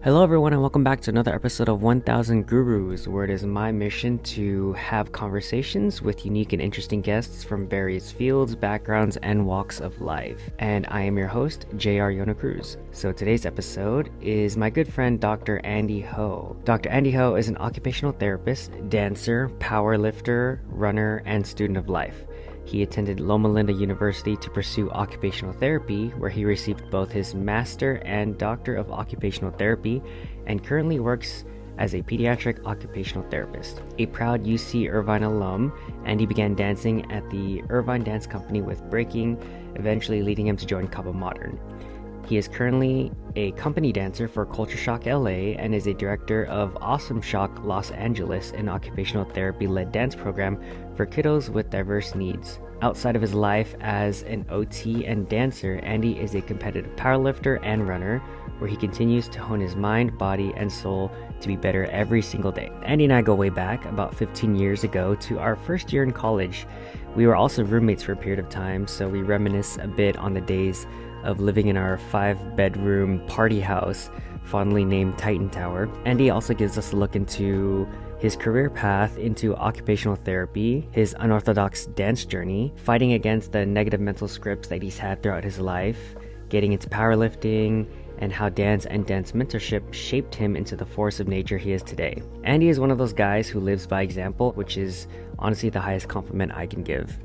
Hello, everyone, and welcome back to another episode of 1000 Gurus, where it is my mission to have conversations with unique and interesting guests from various fields, backgrounds, and walks of life. And I am your host, J.R. Yona Cruz. So today's episode is my good friend, Dr. Andy Ho. Dr. Andy Ho is an occupational therapist, dancer, powerlifter, runner, and student of life. He attended Loma Linda University to pursue occupational therapy, where he received both his Master and Doctor of Occupational Therapy, and currently works as a pediatric occupational therapist. A proud UC Irvine alum, Andy began dancing at the Irvine Dance Company with breaking, eventually leading him to join Cabo Modern. He is currently a company dancer for Culture Shock LA and is a director of Awesome Shock Los Angeles, an occupational therapy-led dance program for kiddos with diverse needs. Outside of his life as an OT and dancer, Andy is a competitive powerlifter and runner, where he continues to hone his mind, body, and soul to be better every single day. Andy and I go way back, about 15 years ago, to our first year in college. We were also roommates for a period of time, so we reminisce a bit on the days of living in our 5-bedroom party house, fondly named Titan Tower. Andy also gives us a look into his career path into occupational therapy, his unorthodox dance journey, fighting against the negative mental scripts that he's had throughout his life, getting into powerlifting, and how dance and dance mentorship shaped him into the force of nature he is today. Andy is one of those guys who lives by example, which is honestly the highest compliment I can give.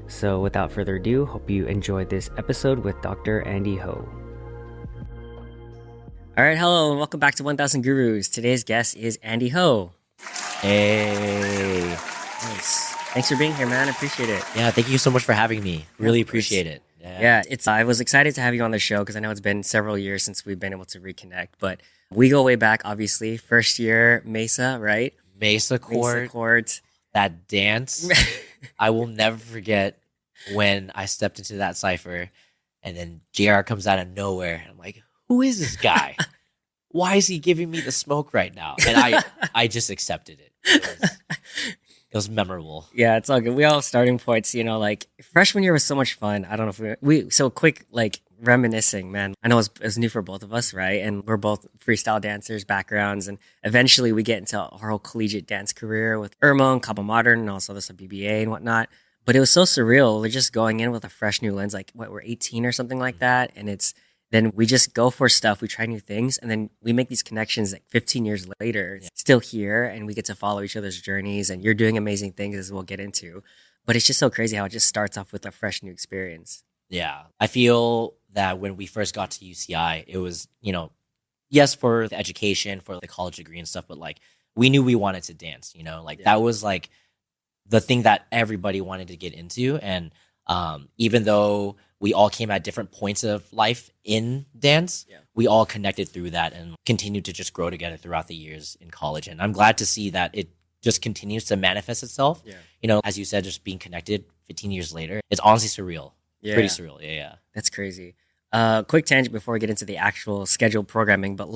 So without further ado, hope you enjoyed this episode with Dr. Andy Ho. All right, hello, and welcome back to 1000 Gurus. Today's guest is Andy Ho. Hey. Nice. Thanks for being here, man. I appreciate it. Yeah, thank you so much for having me. Really appreciate it. Yeah, I was excited to have you on the show because I know it's been several years since we've been able to reconnect, but we go way back, obviously. First year, Mesa, right? Mesa Court. That dance. I will never forget when I stepped into that cypher and then JR comes out of nowhere. And I'm like, who is this guy? Why is he giving me the smoke right now? And I just accepted it. It was memorable. Yeah, it's all good. We all have starting points, like freshman year was so much fun. I don't know if we so quick, like reminiscing, man. I know it was new for both of us, right? And we're both freestyle dancers, backgrounds, and eventually we get into our whole collegiate dance career with Irma and Cabo Modern and also this BBA and whatnot. But it was so surreal. We're just going in with a fresh new lens, like we're 18 or something like that. And then we just go for stuff, we try new things, and then we make these connections like 15 years later, still here, and we get to follow each other's journeys, and you're doing amazing things as we'll get into. But it's just so crazy how it just starts off with a fresh new experience. Yeah. I feel that when we first got to UCI, it was, yes, for the education, for the college degree and stuff, but like we knew we wanted to dance, that was like the thing that everybody wanted to get into. And even though we all came at different points of life in dance, we all connected through that and continued to just grow together throughout the years in college. And I'm glad to see that it just continues to manifest itself. Yeah. As you said, just being connected 15 years later, it's honestly surreal. Yeah. Pretty surreal. Yeah. That's crazy. Quick tangent before we get into the actual scheduled programming, but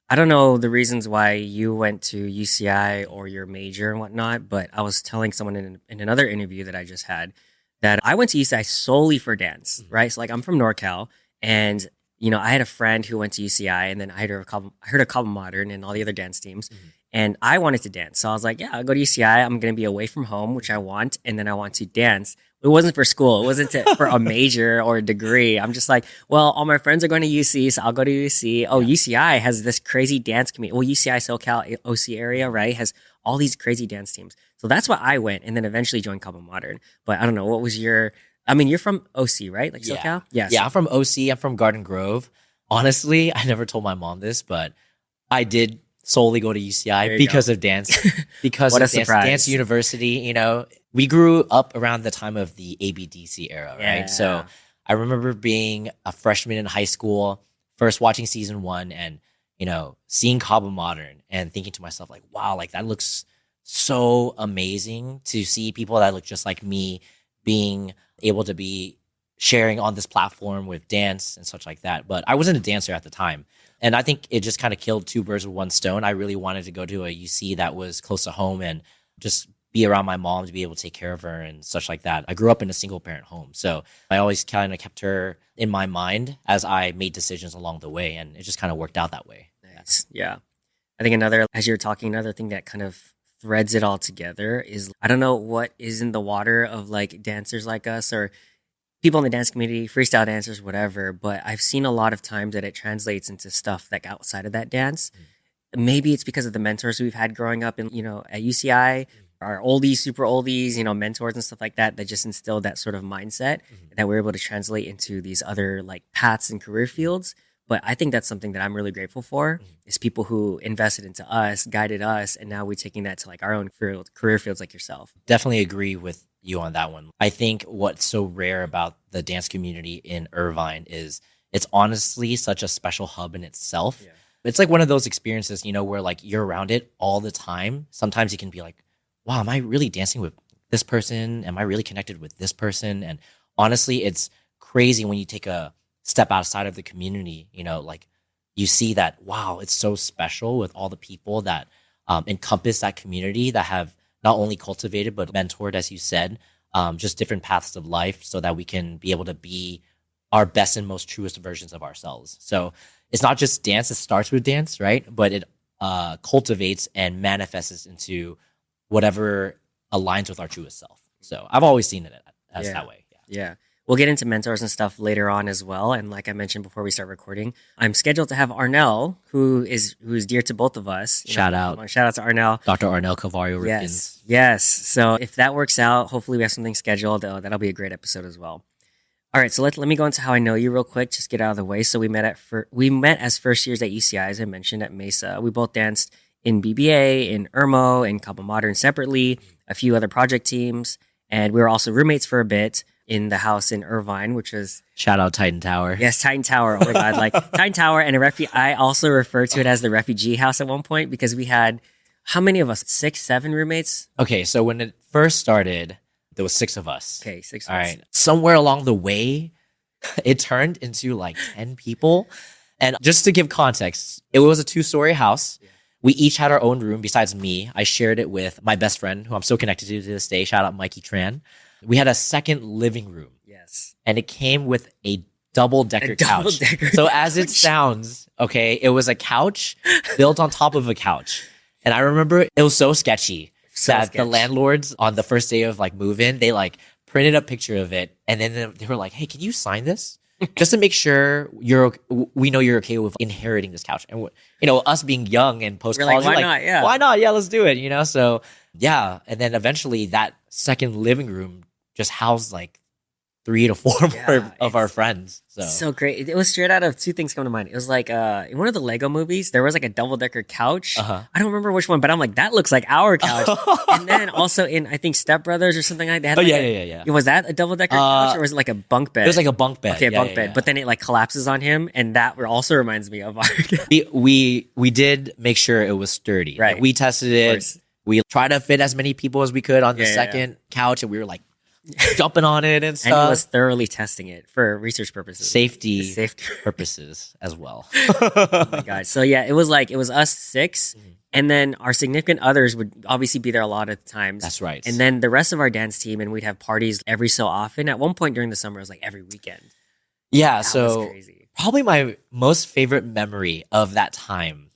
I don't know the reasons why you went to UCI or your major and whatnot, but I was telling someone in another interview that I just had that I went to UCI solely for dance, right? So I'm from NorCal, and I had a friend who went to UCI, and then I heard of Cabo Modern and all the other dance teams, and I wanted to dance. So I was like, yeah, I'll go to UCI. I'm going to be away from home, which I want, and then I want to dance. It wasn't for school. It wasn't for a major or a degree. I'm just like, well, all my friends are going to UC, so I'll go to UC. Oh, UCI has this crazy dance community. Well, UCI SoCal OC area, right, has all these crazy dance teams. So that's why I went, and then eventually joined Cabo Modern. But I don't know, what was you're from OC, right? Like SoCal? Yes. Yeah, I'm from OC. I'm from Garden Grove. Honestly, I never told my mom this, but I did solely go to UCI because of dance. Because of dance university, we grew up around the time of the ABDC era, right? So I remember being a freshman in high school, first watching season 1 and, seeing Cabo Modern and thinking to myself like, wow, like that looks so amazing to see people that look just like me being able to be sharing on this platform with dance and such like that. But I wasn't a dancer at the time. And I think it just kind of killed two birds with one stone. I really wanted to go to a UC that was close to home and just be around my mom to be able to take care of her and such like that. I grew up in a single parent home. So I always kind of kept her in my mind as I made decisions along the way. And it just kind of worked out that way. Yeah. Yeah. I think as you're talking, another thing that kind of threads it all together is, I don't know what is in the water of like dancers like us or people in the dance community, freestyle dancers, whatever, but I've seen a lot of times that it translates into stuff like outside of that dance. Maybe it's because of the mentors we've had growing up in, at UCI, our oldies, super oldies, mentors and stuff like that, that just instilled that sort of mindset that we're able to translate into these other like paths and career fields. But I think that's something that I'm really grateful for is people who invested into us, guided us, and now we're taking that to like our own career fields like yourself. Definitely agree with you on that one. I think what's so rare about the dance community in Irvine is it's honestly such a special hub in itself. Yeah. It's like one of those experiences, where like you're around it all the time. Sometimes you can be like, wow, am I really dancing with this person? Am I really connected with this person? And honestly, it's crazy when you take a step outside of the community, like you see that, wow, it's so special with all the people that encompass that community that have not only cultivated, but mentored, as you said, just different paths of life so that we can be able to be our best and most truest versions of ourselves. So it's not just dance. It starts with dance, right? But it cultivates and manifests into whatever aligns with our truest self. So I've always seen it as that way. Yeah. We'll get into mentors and stuff later on as well. And like I mentioned before we start recording, I'm scheduled to have Arnell, who's dear to both of us. Shout out to Arnell. Dr. Arnell Cavario-Ripkins. Yes. So if that works out, hopefully we have something scheduled. That'll be a great episode as well. All right, so let me go into how I know you real quick. Just get out of the way. So we met as first years at UCI, as I mentioned, at Mesa. We both danced in BBA, in Irmo, in Cabo Modern separately, a few other project teams, and we were also roommates for a bit in the house in Irvine, which was shout out Titan Tower. Yes, Titan Tower. Oh my God, like Titan Tower and I also refer to it as the refugee house at one point because we had how many of us? 6, 7 roommates. Okay, so when it first started, there was 6 of us. Okay, 6 of us. All right. Somewhere along the way, it turned into like 10 people. And just to give context, it was a 2-story house. Yeah. We each had our own room besides me. I shared it with my best friend, who I'm still connected to this day. Shout out Mikey Tran. We had a second living room. Yes. And it came with a double-decker couch. So as it sounds, okay, it was a couch built on top of a couch. And I remember it was so sketchy. The landlords on the first day of like move-in, they like printed a picture of it, and then they were like, "Hey, can you sign this just to make sure we know you're okay with inheriting this couch?" And us being young and post college, like, why not? Yeah, why not? Yeah, let's do it. So yeah, and then eventually that second living room just housed like 3 to 4 more of our friends. So great. It was straight out of 2 things come to mind. It was like in one of the Lego movies, there was like a double-decker couch. I don't remember which one, but I'm like, that looks like our couch. And then also in, I think, Step Brothers or something like that. Yeah. Was that a double-decker couch or was it like a bunk bed? It was like a bunk bed. Okay, bunk bed. But then it like collapses on him, and that also reminds me of our... we did make sure it was sturdy. Right. Like, we tested it. We tried to fit as many people as we could on the second couch, and we were like, jumping on it and stuff. And he was thoroughly testing it for research purposes. Safety purposes as well. Oh my God. So yeah, it was us 6. And then our significant others would obviously be there a lot of times. That's right. And then the rest of our dance team, and we'd have parties every so often. At one point during the summer, it was like every weekend. Yeah. That was crazy. Probably my most favorite memory of that time,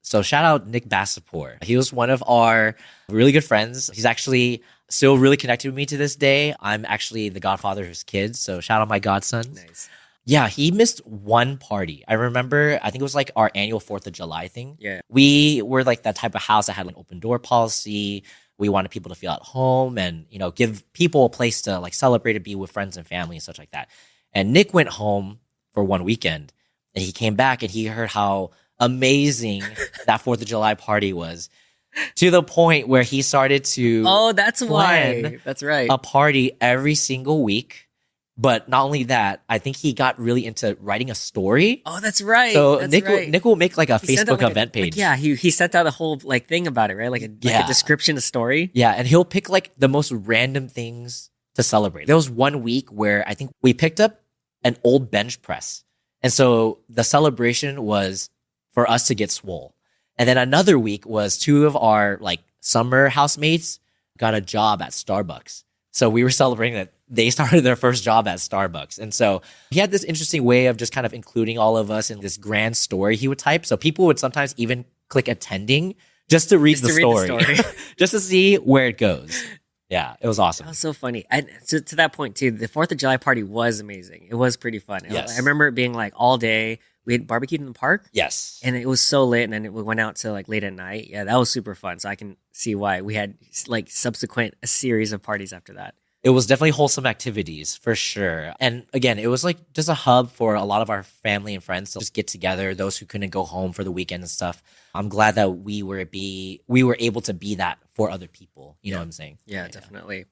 So shout out Nick Bassaport. He was one of our really good friends. He's actually still really connected with me to this day. I'm actually the godfather of his kids, so shout out my godson. Nice. Yeah, he missed one party. I remember, I think it was like our annual 4th of July thing. Yeah. We were like that type of house that had like open door policy. We wanted people to feel at home and, give people a place to like celebrate and be with friends and family and such like that. And Nick went home for one weekend and he came back and he heard how amazing that 4th of July party was. To the point where he started to that's why. That's right. A party every single week. But not only that, I think he got really into writing a story. Oh, that's right. So Nick will make like a Facebook event page. He sent out a whole like thing about it, right? Like a description, a story. Yeah, and he'll pick like the most random things to celebrate. There was one week where I think we picked up an old bench press. And so the celebration was for us to get swole. And then another week was 2 of our like summer housemates got a job at Starbucks. So we were celebrating that they started their first job at Starbucks. And so he had this interesting way of just kind of including all of us in this grand story he would type. So people would sometimes even click attending just to read the story. Just to see where it goes. Yeah, it was awesome. That was so funny. And to that point too, the 4th of July party was amazing. It was pretty fun. Yes. I remember it being like all day. We had barbecued in the park. Yes. And it was so lit. And then we went out to like late at night. Yeah, that was super fun. So I can see why we had like subsequent a series of parties after that. It was definitely wholesome activities for sure. And again, it was like just a hub for a lot of our family and friends to just get together, those who couldn't go home for the weekend and stuff. I'm glad that we were able to be that for other people. You know what I'm saying? Yeah, definitely.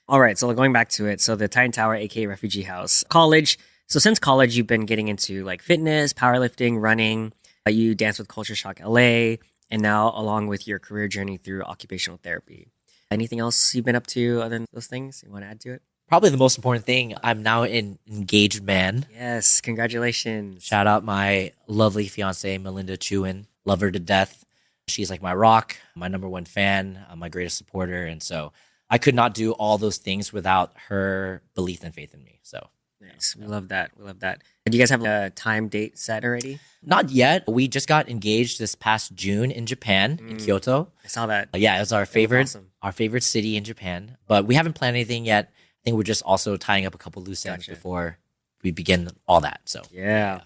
All right. So going back to it. So the Titan Tower, aka Refugee House, college. So since college, you've been getting into like fitness, powerlifting, running. You danced with Culture Shock LA, and now along with your career journey through occupational therapy. Anything else you've been up to other than those things you want to add to it? Probably the most important thing, I'm now an engaged man. Yes, congratulations. Shout out my lovely fiance, Melinda Chewin. Love her to death. She's like my rock, my number one fan, my greatest supporter. And so I could not do all those things without her belief and faith in me. So nice. We love that. Do you guys have a time date set already? Not yet. We just got engaged this past June in Japan, in Kyoto. I saw that. Yeah, it was our favorite city in Japan. But we haven't planned anything yet. I think we're just also tying up a couple loose ends before we begin all that. So yeah.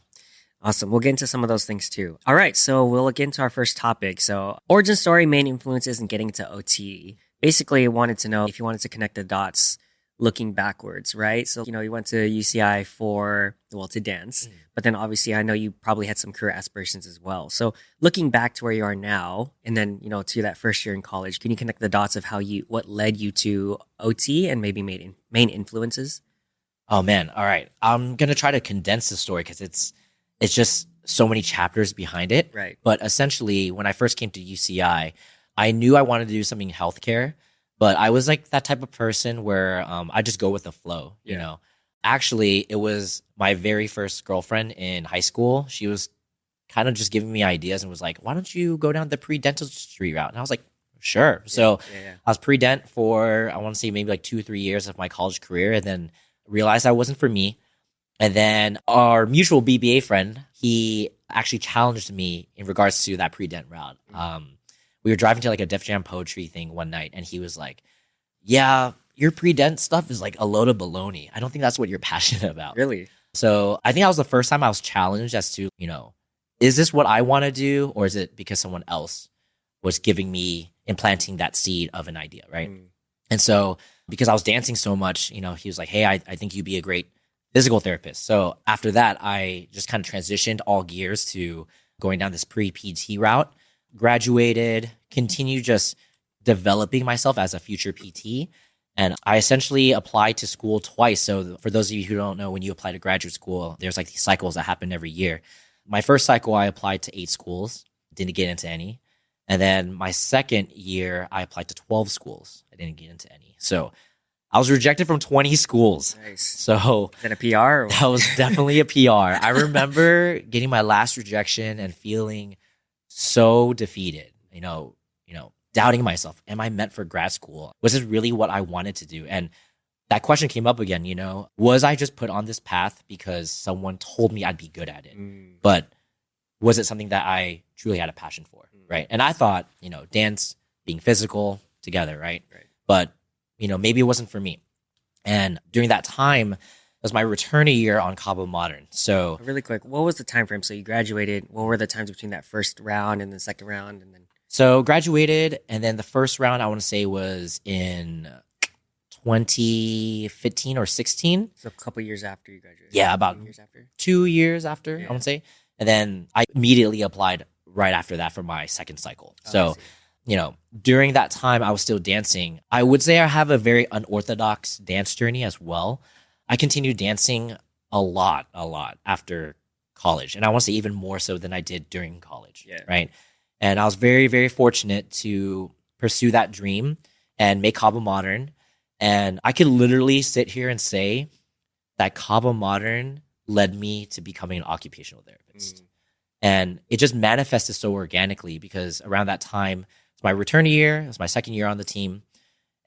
Awesome. We'll get into some of those things too. All right. So we'll look into our first topic. So origin story, main influences, and getting into OT. Basically, I wanted to know if you wanted to connect the dots looking backwards, right? So, you went to UCI to dance, but then obviously I know you probably had some career aspirations as well. So looking back to where you are now, and then, to that first year in college, can you connect the dots of what led you to OT and maybe main influences? Oh man. All right. I'm going to try to condense the story because it's just so many chapters behind it. Right. But essentially when I first came to UCI, I knew I wanted to do something in healthcare. But I was like that type of person where I just go with the flow, you know. Actually, it was my very first girlfriend in high school. She was kind of just giving me ideas and was like, why don't you go down the pre-dentistry route? And I was like, sure. So I was pre-dent for, I want to say maybe like 2-3 years of my college career, and then realized that wasn't for me. And then our mutual BBA friend, he actually challenged me in regards to that pre-dent route. We were driving to like a Def Jam poetry thing one night, and he was like, yeah, your pre-dent stuff is like a load of baloney. I don't think that's what you're passionate about. Really? So I think that was the first time I was challenged as to, is this what I want to do, or is it because someone else was implanting that seed of an idea, right? And so because I was dancing so much, he was like, hey, I think you'd be a great physical therapist. So after that, I just kind of transitioned all gears to going down this pre-PT route. Graduated, continued just developing myself as a future PT. And I essentially applied to school twice. So for those of you who don't know, when you apply to graduate school, there's like these cycles that happen every year. My first cycle, I applied to 8 schools, didn't get into any. And then my second year, I applied to 12 schools. I didn't get into any. So I was rejected from 20 schools. Nice. So is that a PR? That was definitely a PR. I remember getting my last rejection and feeling so defeated, doubting myself. Am I meant for grad school? Was this really what I wanted to do? And that question came up again, was I just put on this path because someone told me I'd be good at it? But was it something that I truly had a passion for? Right. And I thought, dance, being physical together. Right. But, maybe it wasn't for me. And during that time, it was my return a year on Cabo Modern. So really quick, what was the time frame? So you graduated. What were the times between that first round and the second round? And then so graduated, and then the first round I want to say was in 2015 or 16. So a couple years after you graduated. Yeah, about 2 years after, I want to say. And then I immediately applied right after that for my second cycle. So, during that time I was still dancing. I would say I have a very unorthodox dance journey as well. I continued dancing a lot after college. And I want to say even more so than I did during college. Right. And I was very, very fortunate to pursue that dream and make Cabo Modern. And I could literally sit here and say that Cabo Modern led me to becoming an occupational therapist. And it just manifested so organically because around that time, it's my return year. It was my second year on the team.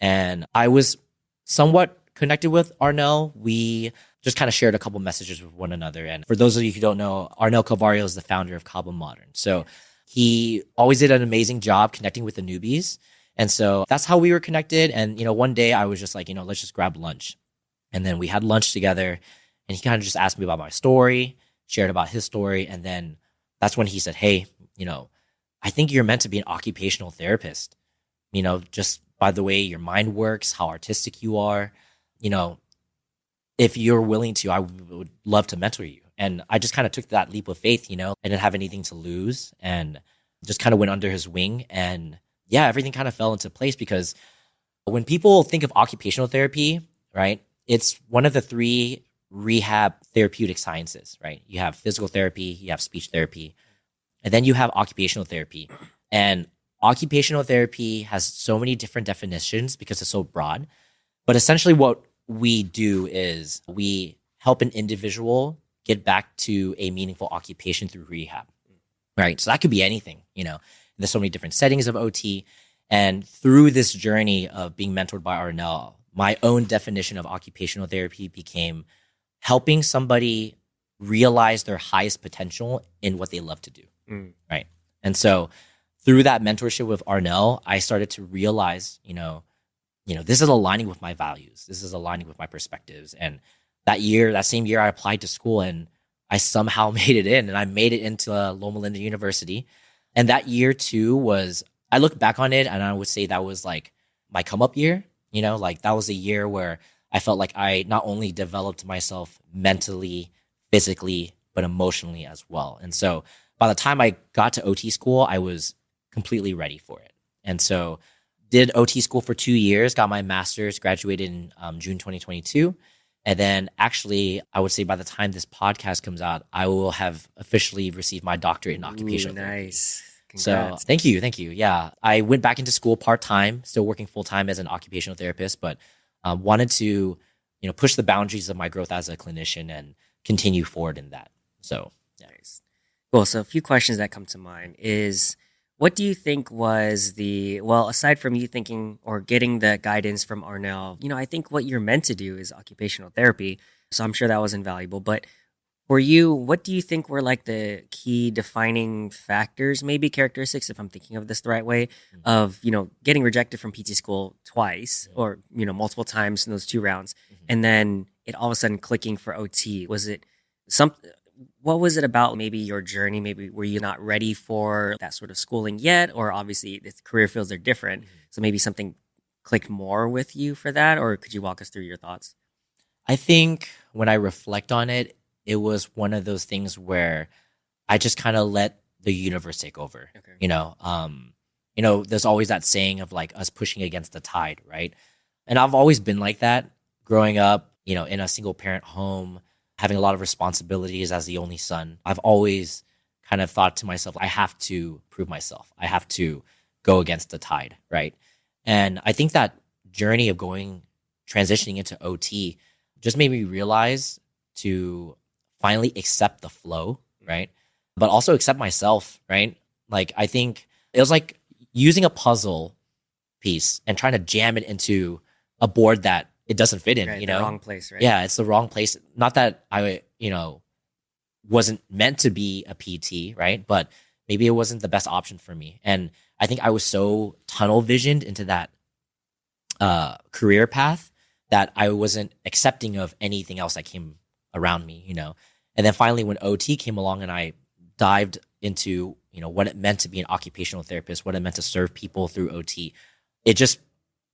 And I was somewhat connected with Arnell, we just kind of shared a couple messages with one another. And for those of you who don't know, Arnell Calvario is the founder of Cabo Modern. So he always did an amazing job connecting with the newbies. And so that's how we were connected. And, one day I was just like, let's just grab lunch. And then we had lunch together, and he kind of just asked me about my story, shared about his story. And then that's when he said, hey, I think you're meant to be an occupational therapist, just by the way your mind works, how artistic you are, if you're willing to, I would love to mentor you. And I just kind of took that leap of faith, I didn't have anything to lose, and just kind of went under his wing. And yeah, everything kind of fell into place, because when people think of occupational therapy, right, it's one of the 3 rehab therapeutic sciences, right? You have physical therapy, you have speech therapy, and then you have occupational therapy. And occupational therapy has so many different definitions because it's so broad. But essentially what we do is we help an individual get back to a meaningful occupation through rehab, right? So that could be anything, There's so many different settings of OT. And through this journey of being mentored by Arnell, my own definition of occupational therapy became helping somebody realize their highest potential in what they love to do, right? And so through that mentorship with Arnell, I started to realize, this is aligning with my values. This is aligning with my perspectives. And that same year, I applied to school, and I somehow made it in, and I made it into Loma Linda University. And that year too I look back on it, and I would say that was like my come up year, that was a year where I felt like I not only developed myself mentally, physically, but emotionally as well. And so by the time I got to OT school, I was completely ready for it. And so did OT school for 2 years, got my master's, graduated in June 2022. And then actually, I would say by the time this podcast comes out, I will have officially received my doctorate in occupational therapy. Nice. Congrats. So thank you. Yeah, I went back into school part-time, still working full-time as an occupational therapist, but wanted to, push the boundaries of my growth as a clinician and continue forward in that. So, yeah. Nice. Cool. So a few questions that come to mind is, what do you think was aside from you thinking or getting the guidance from Arnell, I think what you're meant to do is occupational therapy. So I'm sure that was invaluable. But for you, what do you think were like the key defining factors, maybe characteristics, if I'm thinking of this the right way, of, getting rejected from PT school twice or, multiple times in those 2 rounds, and then it all of a sudden clicking for OT? Was it what was it about maybe your journey? Maybe were you not ready for that sort of schooling yet? Or obviously the career fields are different. So maybe something clicked more with you for that? Or could you walk us through your thoughts? I think when I reflect on it, it was one of those things where I just kind of let the universe take over. Okay. There's always that saying of like us pushing against the tide, right? And I've always been like that growing up, in a single parent home, having a lot of responsibilities as the only son. I've always kind of thought to myself, I have to prove myself. I have to go against the tide, right? And I think that journey of transitioning into OT just made me realize to finally accept the flow, right? But also accept myself, right? Like, I think it was like using a puzzle piece and trying to jam it into a board that it doesn't fit in, the wrong place, right? Yeah, it's the wrong place. Not that I, wasn't meant to be a PT, right? But maybe it wasn't the best option for me. And I think I was so tunnel visioned into that career path that I wasn't accepting of anything else that came around me, And then finally, when OT came along and I dived into, what it meant to be an occupational therapist, what it meant to serve people through OT, it just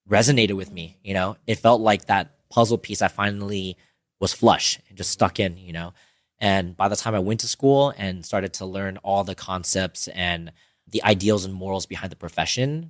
resonated with me, It felt like that puzzle piece I finally was flush and just stuck in, And by the time I went to school and started to learn all the concepts and the ideals and morals behind the profession,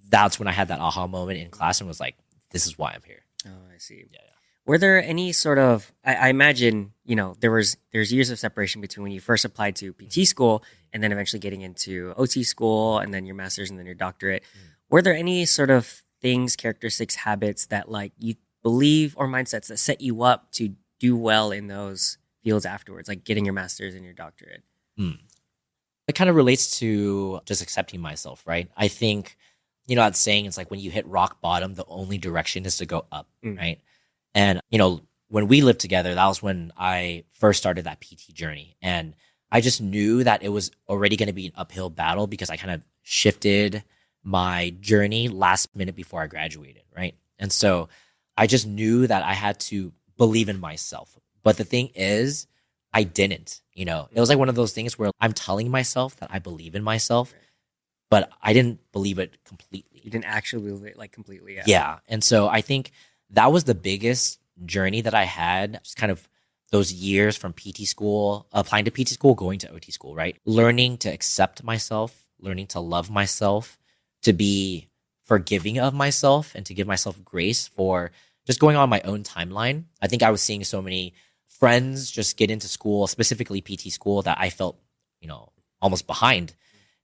that's when I had that aha moment in class and was like, this is why I'm here. Oh, I see. Yeah. Were there any sort of, I imagine, there's years of separation between when you first applied to PT school and then eventually getting into OT school and then your master's and then your doctorate. Were there any sort of things, characteristics, habits that like you believe or mindsets that set you up to do well in those fields afterwards, like getting your master's and your doctorate? It kind of relates to just accepting myself, right? I think, that saying, it's like when you hit rock bottom, the only direction is to go up, right? And, when we lived together, that was when I first started that PT journey. And I just knew that it was already going to be an uphill battle because I kind of shifted my journey last minute before I graduated, right? And so I just knew that I had to believe in myself. But the thing is, I didn't, It was like one of those things where I'm telling myself that I believe in myself, but I didn't believe it completely. You didn't actually believe it like completely. Yeah. Yeah. And so I think that was the biggest journey that I had, just kind of those years from PT school, applying to PT school, going to OT school, right? Learning to accept myself, learning to love myself, to be forgiving of myself, and to give myself grace for just going on my own timeline. I think I was seeing so many friends just get into school, specifically PT school, that I felt, almost behind.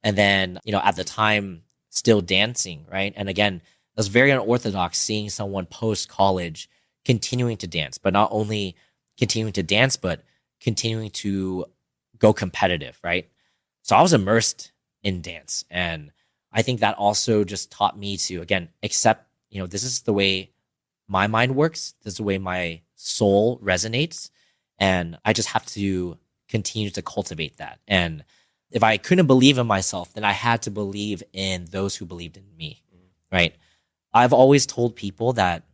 And then, at the time, still dancing, right? And again, it was very unorthodox seeing someone post college continuing to dance, but not only continuing to dance, but continuing to go competitive, right? So I was immersed in dance. And I think that also just taught me to, again, accept, this is the way my mind works. This is the way my soul resonates. And I just have to continue to cultivate that. And if I couldn't believe in myself, then I had to believe in those who believed in me, right? I've always told people that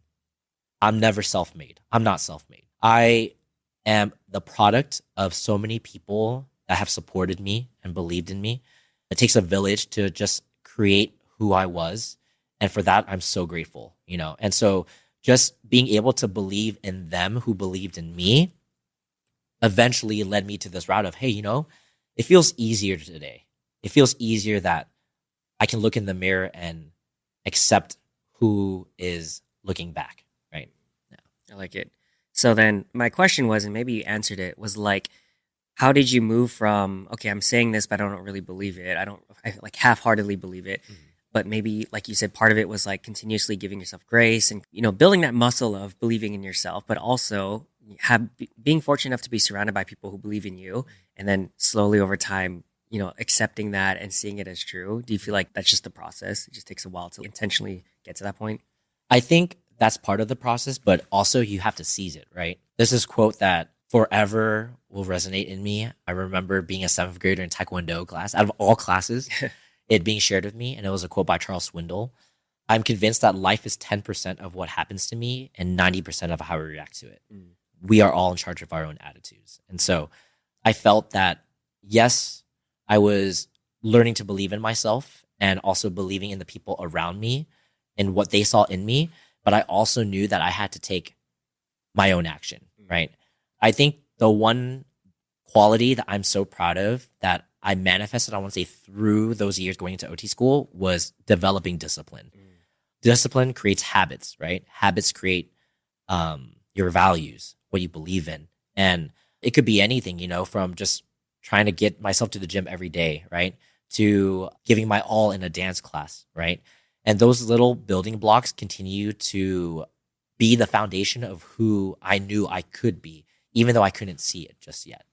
I'm never self-made. I'm not self-made. I am the product of so many people that have supported me and believed in me. It takes a village to just create who I was. And for that, I'm so grateful, And so just being able to believe in them who believed in me eventually led me to this route of, hey, it feels easier today. It feels easier that I can look in the mirror and accept who is looking back, right? I like it. So then my question was, and maybe you answered it, was like, how did you move from, okay, I'm saying this, but I don't really believe it. I like half-heartedly believe it. Mm-hmm. But maybe, like you said, part of it was like continuously giving yourself grace and, building that muscle of believing in yourself, but also being fortunate enough to be surrounded by people who believe in you. And then slowly over time, accepting that and seeing it as true. Do you feel like that's just the process? It just takes a while to intentionally get to that point? I think that's part of the process, but also you have to seize it, right? There's this quote that forever will resonate in me. I remember being a 7th grader in Taekwondo class, out of all classes, it being shared with me. And it was a quote by Charles Swindoll. I'm convinced that life is 10% of what happens to me and 90% of how we react to it. Mm. We are all in charge of our own attitudes. And so I felt that, yes, I was learning to believe in myself and also believing in the people around me and what they saw in me. But I also knew that I had to take my own action, right? I think the one quality that I'm so proud of that I manifested, I want to say, through those years going into OT school was developing discipline. Discipline creates habits, right? Habits create your values, what you believe in. And it could be anything, from just trying to get myself to the gym every day, right? To giving my all in a dance class, right? And those little building blocks continue to be the foundation of who I knew I could be, even though I couldn't see it just yet.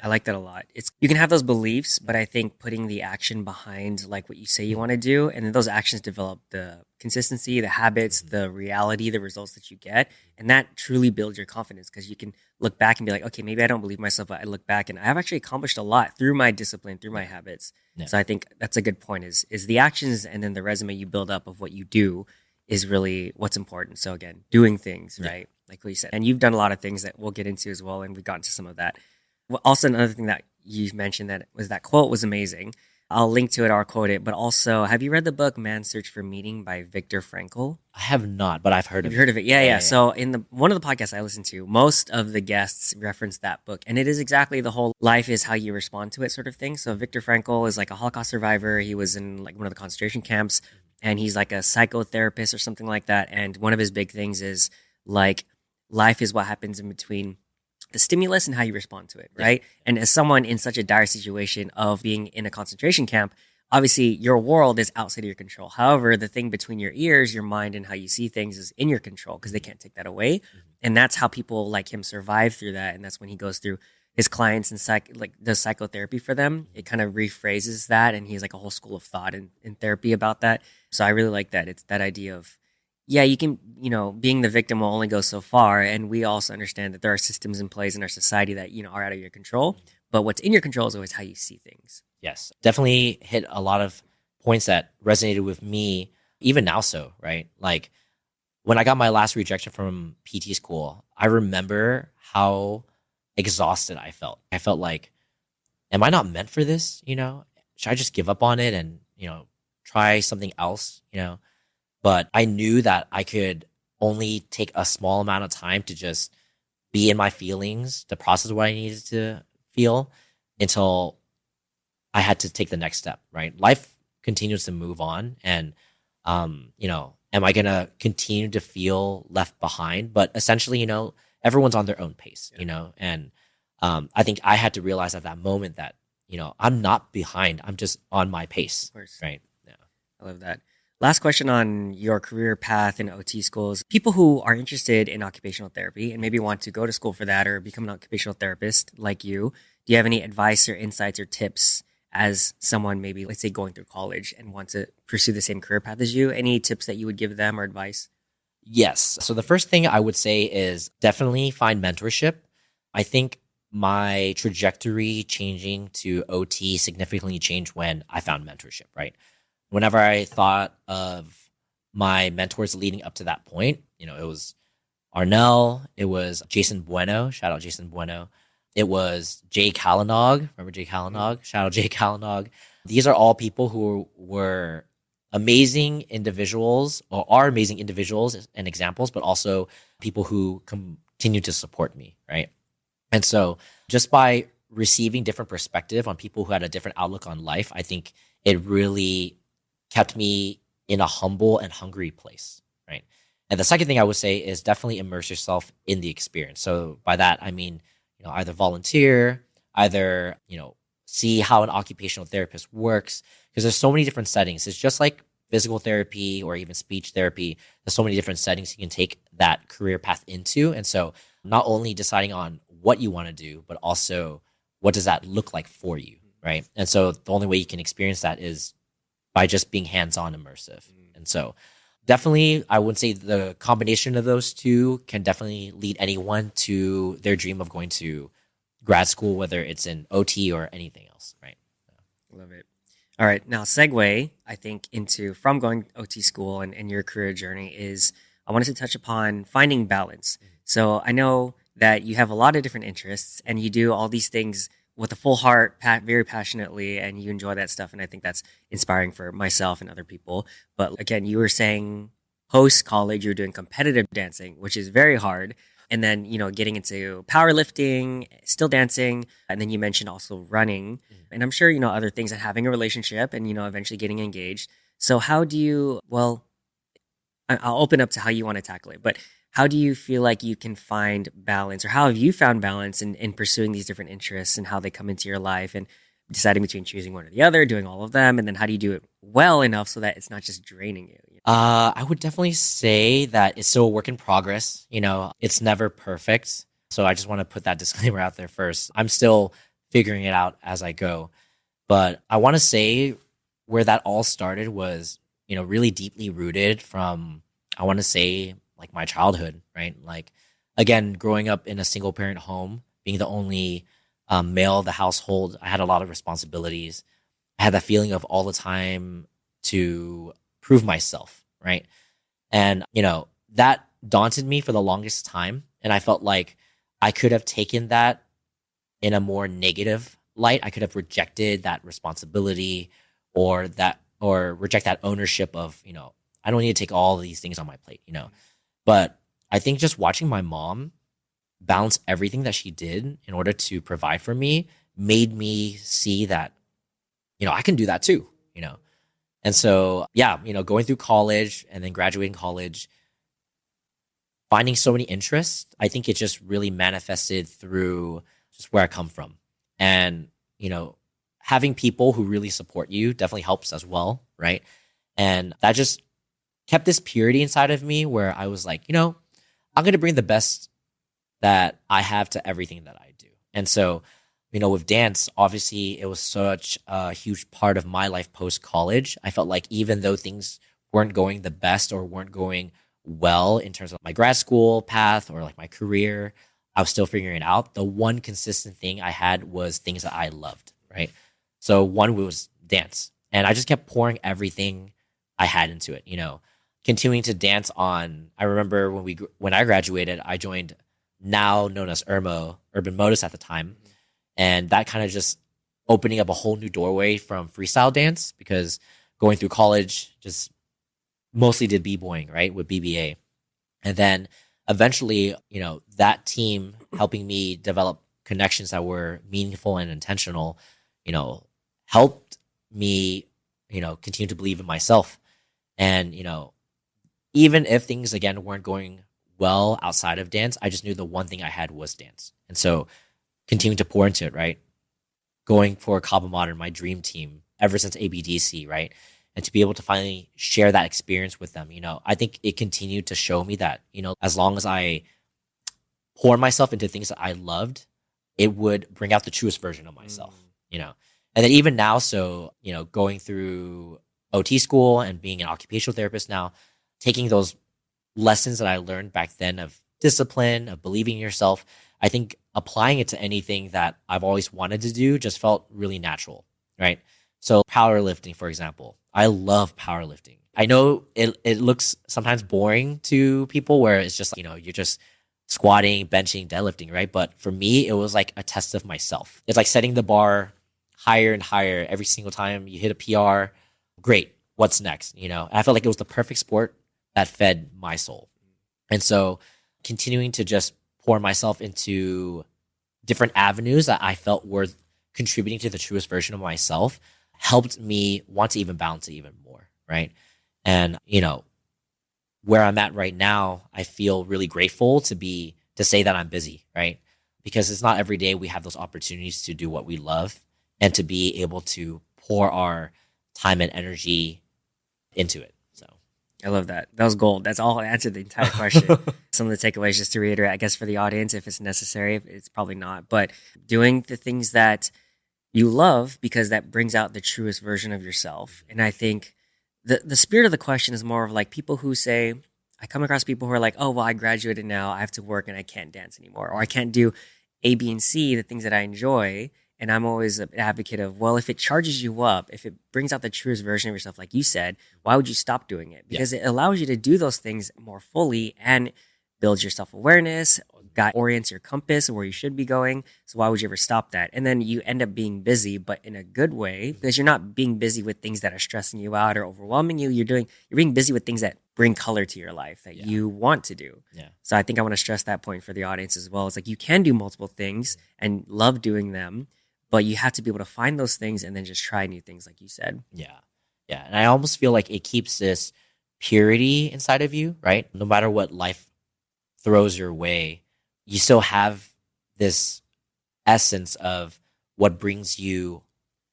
I like that a lot. You can have those beliefs, but I think putting the action behind like what you say you want to do, and then those actions develop the consistency, the habits, the reality, the results that you get. And that truly builds your confidence because you can look back and be like, okay, maybe I don't believe myself, but I look back and I've actually accomplished a lot through my discipline, through my habits. Yeah. So I think that's a good point is the actions and then the resume you build up of what you do is really what's important. So again, doing things, right? Like what you said. And you've done a lot of things that we'll get into as well. And we've gotten to some of that. Well, also, another thing that you mentioned that quote was amazing. I'll link to it or I'll quote it. But also, have you read the book Man's Search for Meaning by Viktor Frankl? I have not, but I've heard of it. You've heard of it? Yeah. So in one of the podcasts I listened to, most of the guests reference that book. And it is exactly the whole life is how you respond to it sort of thing. So Viktor Frankl is like a Holocaust survivor. He was in like one of the concentration camps and he's like a psychotherapist or something like that. And one of his big things is like life is what happens in between the stimulus and how you respond to it, right? Yeah. And as someone in such a dire situation of being in a concentration camp, obviously your world is outside of your control. However, the thing between your ears, your mind, and how you see things is in your control because they can't take that away. Mm-hmm. And that's how people like him survive through that. And that's when he goes through his clients and does psychotherapy for them. It kind of rephrases that. And he has like a whole school of thought in therapy about that. So I really like that. It's that idea of yeah, you can, being the victim will only go so far. And we also understand that there are systems in place in our society that, are out of your control. But what's in your control is always how you see things. Yes, definitely hit a lot of points that resonated with me, even now. So, right? Like when I got my last rejection from PT school, I remember how exhausted I felt. I felt like, am I not meant for this? Should I just give up on it and, try something else? But I knew that I could only take a small amount of time to just be in my feelings, to process what I needed to feel until I had to take the next step, right? Life continues to move on. And, am I going to continue to feel left behind? But essentially, everyone's on their own pace, and I think I had to realize at that moment that, I'm not behind. I'm just on my pace, right? Yeah. I love that. Last question on your career path in OT schools. People who are interested in occupational therapy and maybe want to go to school for that or become an occupational therapist like you, do you have any advice or insights or tips as someone maybe, let's say, going through college and wants to pursue the same career path as you? Any tips that you would give them or advice? Yes. So the first thing I would say is definitely find mentorship. I think my trajectory changing to OT significantly changed when I found mentorship, right? Whenever I thought of my mentors leading up to that point, it was Arnell, it was Jason Bueno, shout out Jason Bueno. It was Jay Kalanog. Remember Jay Kalanog? Shout out Jay Kalanog. These are all people who were amazing individuals or are amazing individuals and examples, but also people who continue to support me, right? And so just by receiving different perspective on people who had a different outlook on life, I think it really kept me in a humble and hungry place, right? And the second thing I would say is definitely immerse yourself in the experience. So by that, I mean, either volunteer, either, see how an occupational therapist works, because there's so many different settings. It's just like physical therapy or even speech therapy. There's so many different settings you can take that career path into. And so not only deciding on what you want to do, but also what does that look like for you, right? And so the only way you can experience that is by just being hands-on immersive. And so definitely, I would say the combination of those two can definitely lead anyone to their dream of going to grad school, whether it's in OT or anything else, right? Love it. All right. Now, segue, I think, into from going OT school and your career journey is I wanted to touch upon finding balance. So I know that you have a lot of different interests and you do all these things with a full heart, very passionately, and you enjoy that stuff. And I think that's inspiring for myself and other people. But again, you were saying post college, you're doing competitive dancing, which is very hard. And then, getting into powerlifting, still dancing. And then you mentioned also running. And I'm sure, other things and having a relationship and, eventually getting engaged. So how do you, I'll open up to how you want to tackle it, but how do you feel like you can find balance, or how have you found balance in pursuing these different interests and how they come into your life and deciding between choosing one or the other, doing all of them? And then how do you do it well enough so that it's not just draining you? I would definitely say that it's still a work in progress. It's never perfect. So I just want to put that disclaimer out there first. I'm still figuring it out as I go. But I want to say where that all started was, really deeply rooted from, I want to say, like my childhood, right? Like, again, growing up in a single parent home, being the only male of the household, I had a lot of responsibilities. I had that feeling of all the time to prove myself, right? And, that daunted me for the longest time. And I felt like I could have taken that in a more negative light. I could have rejected that responsibility or reject that ownership of, I don't need to take all of these things on my plate, But I think just watching my mom balance everything that she did in order to provide for me made me see that, I can do that too, And so, yeah, going through college and then graduating college, finding so many interests, I think it just really manifested through just where I come from. And, having people who really support you definitely helps as well, right? And that just kept this purity inside of me where I was like, I'm going to bring the best that I have to everything that I do. And so, with dance, obviously it was such a huge part of my life post college. I felt like even though things weren't going the best or weren't going well in terms of my grad school path or like my career. I was still figuring it out. The one consistent thing I had was things that I loved, right? So one was dance. And I just kept pouring everything I had into it, continuing to dance on. I remember when I graduated, I joined now known as URMO, Urban Modus at the time. And that kind of just opening up a whole new doorway from freestyle dance, because going through college, just mostly did b-boying, right, with BBA. And then eventually, that team helping me develop connections that were meaningful and intentional, helped me, continue to believe in myself. And, even if things, again, weren't going well outside of dance, I just knew the one thing I had was dance. And so continuing to pour into it, right? Going for Cabo Modern, my dream team, ever since ABDC, right? And to be able to finally share that experience with them, I think it continued to show me that, as long as I pour myself into things that I loved, it would bring out the truest version of myself, And then even now, so, going through OT school and being an occupational therapist now, taking those lessons that I learned back then of discipline, of believing in yourself, I think applying it to anything that I've always wanted to do just felt really natural, right? So powerlifting, for example, I love powerlifting. I know it looks sometimes boring to people where it's just, you're just squatting, benching, deadlifting, right? But for me, it was like a test of myself. It's like setting the bar higher and higher every single time you hit a PR. Great. What's next? I felt like it was the perfect sport that fed my soul. And so continuing to just pour myself into different avenues that I felt were contributing to the truest version of myself helped me want to even balance it even more, right? And, where I'm at right now, I feel really grateful to say that I'm busy, right? Because it's not every day we have those opportunities to do what we love and to be able to pour our time and energy into it. So I love that. That was gold. That's all. I answered the entire question. Some of the takeaways, just to reiterate, I guess for the audience, if it's necessary, it's probably not, but doing the things that you love, because that brings out the truest version of yourself. And I think the spirit of the question is more of like people who say, I come across people who are like, oh, well, I graduated now, I have to work and I can't dance anymore, or I can't do A, B, and C, the things that I enjoy. And I'm always an advocate of, well, if it charges you up, if it brings out the truest version of yourself, like you said, why would you stop doing it? Because it allows you to do those things more fully and builds your self-awareness, orients your compass where you should be going. So why would you ever stop that? And then you end up being busy, but in a good way, because you're not being busy with things that are stressing you out or overwhelming you. You're being busy with things that bring color to your life that you want to do. Yeah. So I think I want to stress that point for the audience as well. It's like you can do multiple things and love doing them, but you have to be able to find those things and then just try new things, like you said. Yeah. Yeah. And I almost feel like it keeps this purity inside of you, right? No matter what life throws your way, you still have this essence of what brings you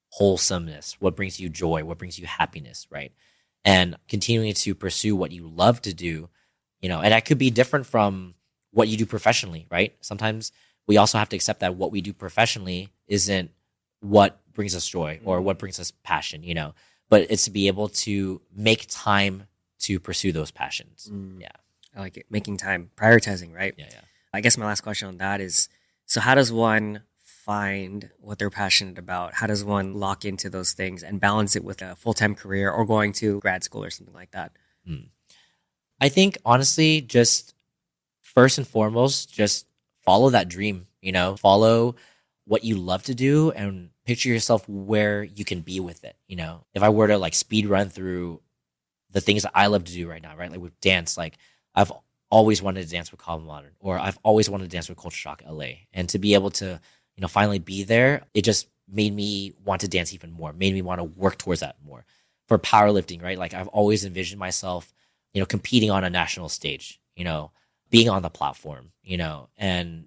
wholesomeness, what brings you joy, what brings you happiness, right? And continuing to pursue what you love to do, and that could be different from what you do professionally, right? Sometimes we also have to accept that what we do professionally isn't what brings us joy or what brings us passion, but it's to be able to make time to pursue those passions. Yeah. I like it. Making time, prioritizing, right? Yeah. I guess my last question on that is, so how does one find what they're passionate about? How does one lock into those things and balance it with a full-time career or going to grad school or something like that? I think, honestly, just first and foremost, just follow that dream, follow what you love to do and picture yourself where you can be with it. If I were to like speed run through the things that I love to do right now, right? Like with dance, like I've always wanted to dance with Cabo Modern, or I've always wanted to dance with Culture Shock LA. And to be able to, finally be there, it just made me want to dance even more, made me want to work towards that more. For powerlifting, right? Like I've always envisioned myself, competing on a national stage, being on the platform, and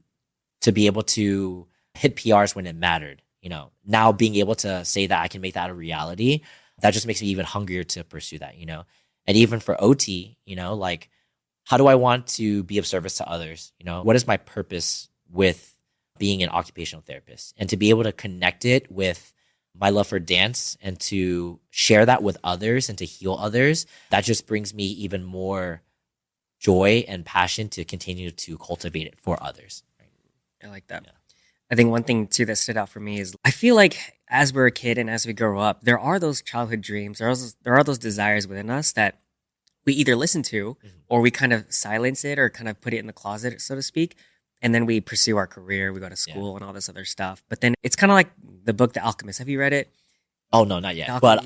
to be able to hit PRs when it mattered, now being able to say that I can make that a reality, that just makes me even hungrier to pursue that, And even for OT, like, how do I want to be of service to others? What is my purpose with being an occupational therapist? And to be able to connect it with my love for dance and to share that with others and to heal others, that just brings me even more joy and passion to continue to cultivate it for others. Right? I like that. Yeah. I think one thing too that stood out for me is I feel like as we're a kid and as we grow up, there are those childhood dreams, there are those desires within us that we either listen to or we kind of silence it or kind of put it in the closet, so to speak. And then we pursue our career, we go to school and all this other stuff. But then it's kind of like the book, The Alchemist. Have you read it? Oh, no, not yet. But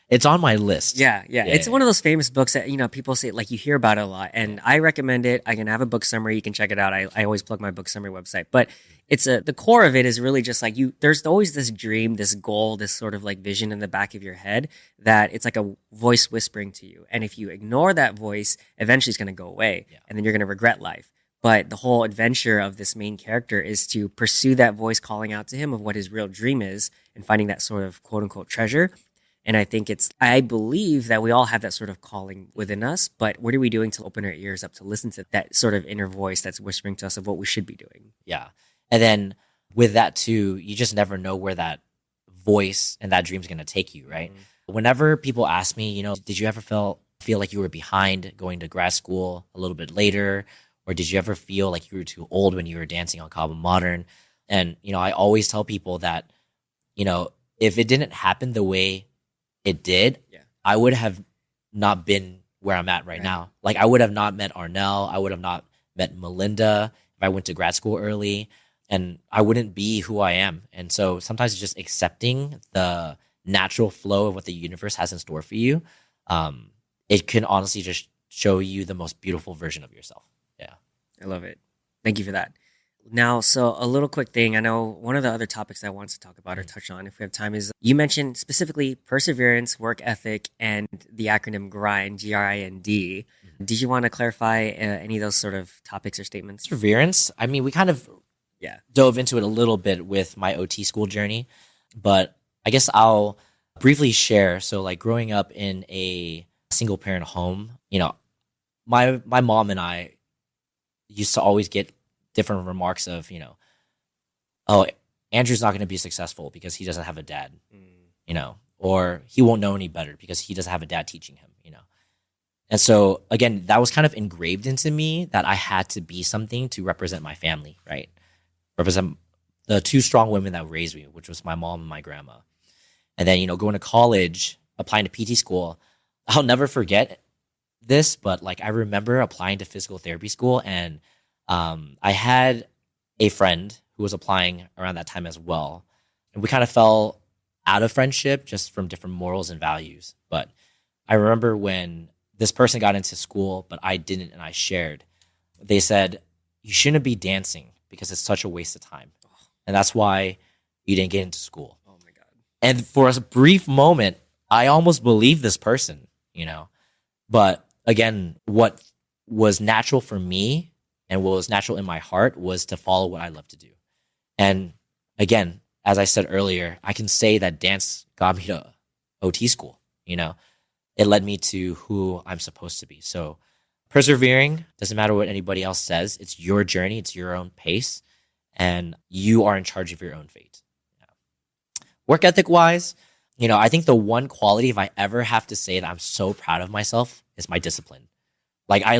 it's on my list. Yeah. It's one of those famous books that, people say, like, you hear about it a lot. And I recommend it. I can have a book summary. You can check it out. I always plug my book summary website. But it's the core of it is really just like there's always this dream, this goal, this sort of like vision in the back of your head that it's like a voice whispering to you. And if you ignore that voice, eventually it's going to go away. Yeah. And then you're going to regret life. But the whole adventure of this main character is to pursue that voice calling out to him of what his real dream is and finding that sort of quote unquote treasure. And I believe that we all have that sort of calling within us, but what are we doing to open our ears up to listen to that sort of inner voice that's whispering to us of what we should be doing? Yeah. And then with that too, you just never know where that voice and that dream is going to take you, right? Mm-hmm. Whenever people ask me, did you ever feel like you were behind going to grad school a little bit later? Or did you ever feel like you were too old when you were dancing on Cabo Modern? And, I always tell people that, if it didn't happen the way it did, I would have not been where I'm at right now. Like, I would have not met Arnell. I would have not met Melinda if I went to grad school early, and I wouldn't be who I am. And so sometimes it's just accepting the natural flow of what the universe has in store for you. It can honestly just show you the most beautiful version of yourself. Yeah. I love it. Thank you for that. Now, so a little quick thing. I know one of the other topics I wanted to talk about or touch on, if we have time, is you mentioned specifically perseverance, work ethic, and the acronym GRIND, G-R-I-N-D. Did you want to clarify any of those sort of topics or statements? Perseverance. I mean, we kind of dove into it a little bit with my OT school journey, but I guess I'll briefly share. So, like, growing up in a single parent home, my mom and I used to always get different remarks of, oh, Andrew's not going to be successful because he doesn't have a dad, or he won't know any better because he doesn't have a dad teaching him, And so, again, that was kind of engraved into me that I had to be something to represent my family, right? Represent the two strong women that raised me, which was my mom and my grandma. And then, going to college, applying to PT school, I'll never forget this, but like I remember applying to physical therapy school, and I had a friend who was applying around that time as well, and we kind of fell out of friendship just from different morals and values. But I remember when this person got into school, but I didn't, and I shared. They said, "You shouldn't be dancing because it's such a waste of time, and that's why you didn't get into school." Oh my God! And for a brief moment, I almost believed this person, But again, what was natural for me and what was natural in my heart was to follow what I love to do. And again, as I said earlier, I can say that dance got me to OT school, It led me to who I'm supposed to be. So persevering, doesn't matter what anybody else says. It's your journey. It's your own pace. And you are in charge of your own fate. Work ethic wise, I think the one quality, if I ever have to say that I'm so proud of myself, is my discipline. Like, I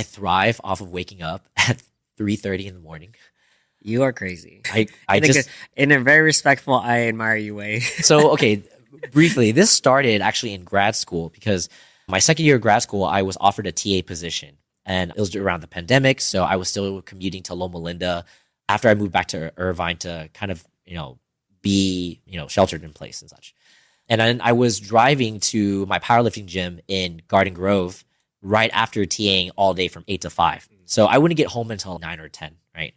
thrive off of waking up at 3:30 in the morning. You are crazy. I just, in a very respectful, I admire you way. So, okay, briefly, this started actually in grad school because my second year of grad school, I was offered a TA position, and it was around the pandemic. So I was still commuting to Loma Linda after I moved back to Irvine to kind of, be, sheltered in place and such. And then I was driving to my powerlifting gym in Garden Grove right after TAing all day from 8 to 5. So I wouldn't get home until 9 or 10, right?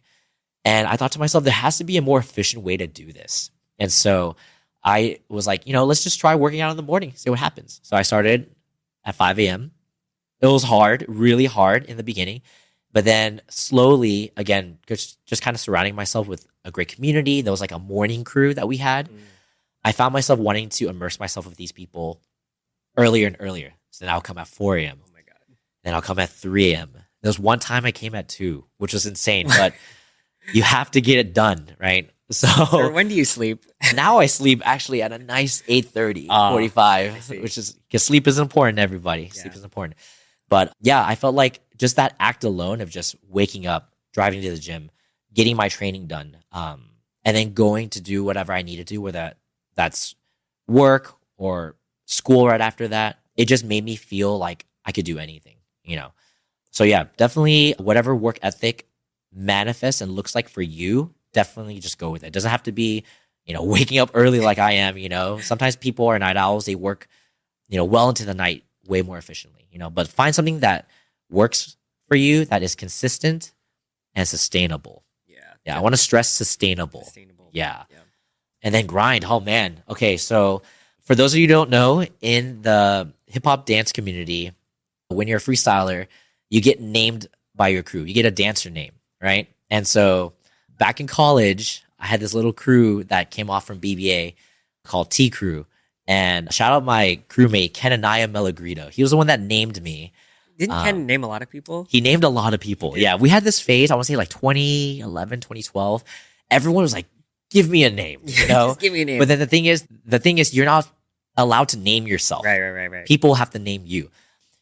And I thought to myself, there has to be a more efficient way to do this. And so I was like, let's just try working out in the morning, see what happens. So I started at 5 a.m. It was hard, really hard in the beginning. But then slowly, again, just kind of surrounding myself with a great community. There was like a morning crew that we had. I found myself wanting to immerse myself with these people earlier and earlier. So then I'll come at 4 a.m. Oh my God. Then I'll come at 3 a.m. There was one time I came at 2, which was insane, but you have to get it done, right? So when do you sleep? Now I sleep actually at a nice 8:30, 45, which is because sleep is important, everybody. Sleep is important. But yeah, I felt like just that act alone of just waking up, driving to the gym, getting my training done, and then going to do whatever I need to do, whether that's work or school right after that, it just made me feel like I could do anything, you know? So yeah, definitely whatever work ethic manifests and looks like for you, definitely just go with it. It doesn't have to be, waking up early like I am, Sometimes people are night owls. They work, well into the night way more efficiently, but find something that works for you that is consistent and sustainable. Yeah. I want to stress sustainable. Yeah. And then grind. Oh man. Okay. So for those of you who don't know, in the hip hop dance community, when you're a freestyler, you get named by your crew. You get a dancer name, right? And so back in college, I had this little crew that came off from BBA called T Crew. And shout out my crewmate, Kenanaya Melagrito. He was the one that named me. Didn't Ken name a lot of people? He named a lot of people. Yeah, we had this phase, I want to say like 2011, 2012. Everyone was like, give me a name, Just give me a name. But then the thing is you're not allowed to name yourself. Right. People have to name you.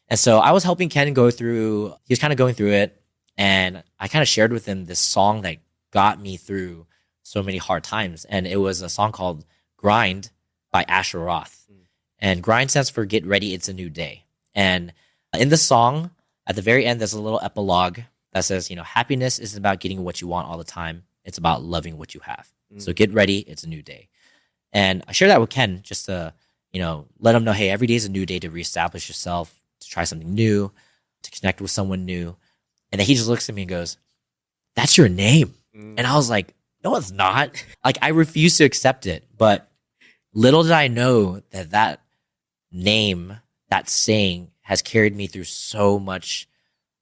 And so I was helping Ken he was kind of going through it. And I kind of shared with him this song that got me through so many hard times. And it was a song called Grind by Asher Roth. And grind stands for get ready, it's a new day. And in the song, at the very end, there's a little epilogue that says, happiness isn't about getting what you want all the time. It's about loving what you have. So get ready, it's a new day. And I share that with Ken just to, let him know, hey, every day is a new day to reestablish yourself, to try something new, to connect with someone new. And then he just looks at me and goes, that's your name. And I was like, no, it's not. Like, I refuse to accept it. But little did I know that name, that saying, has carried me through so much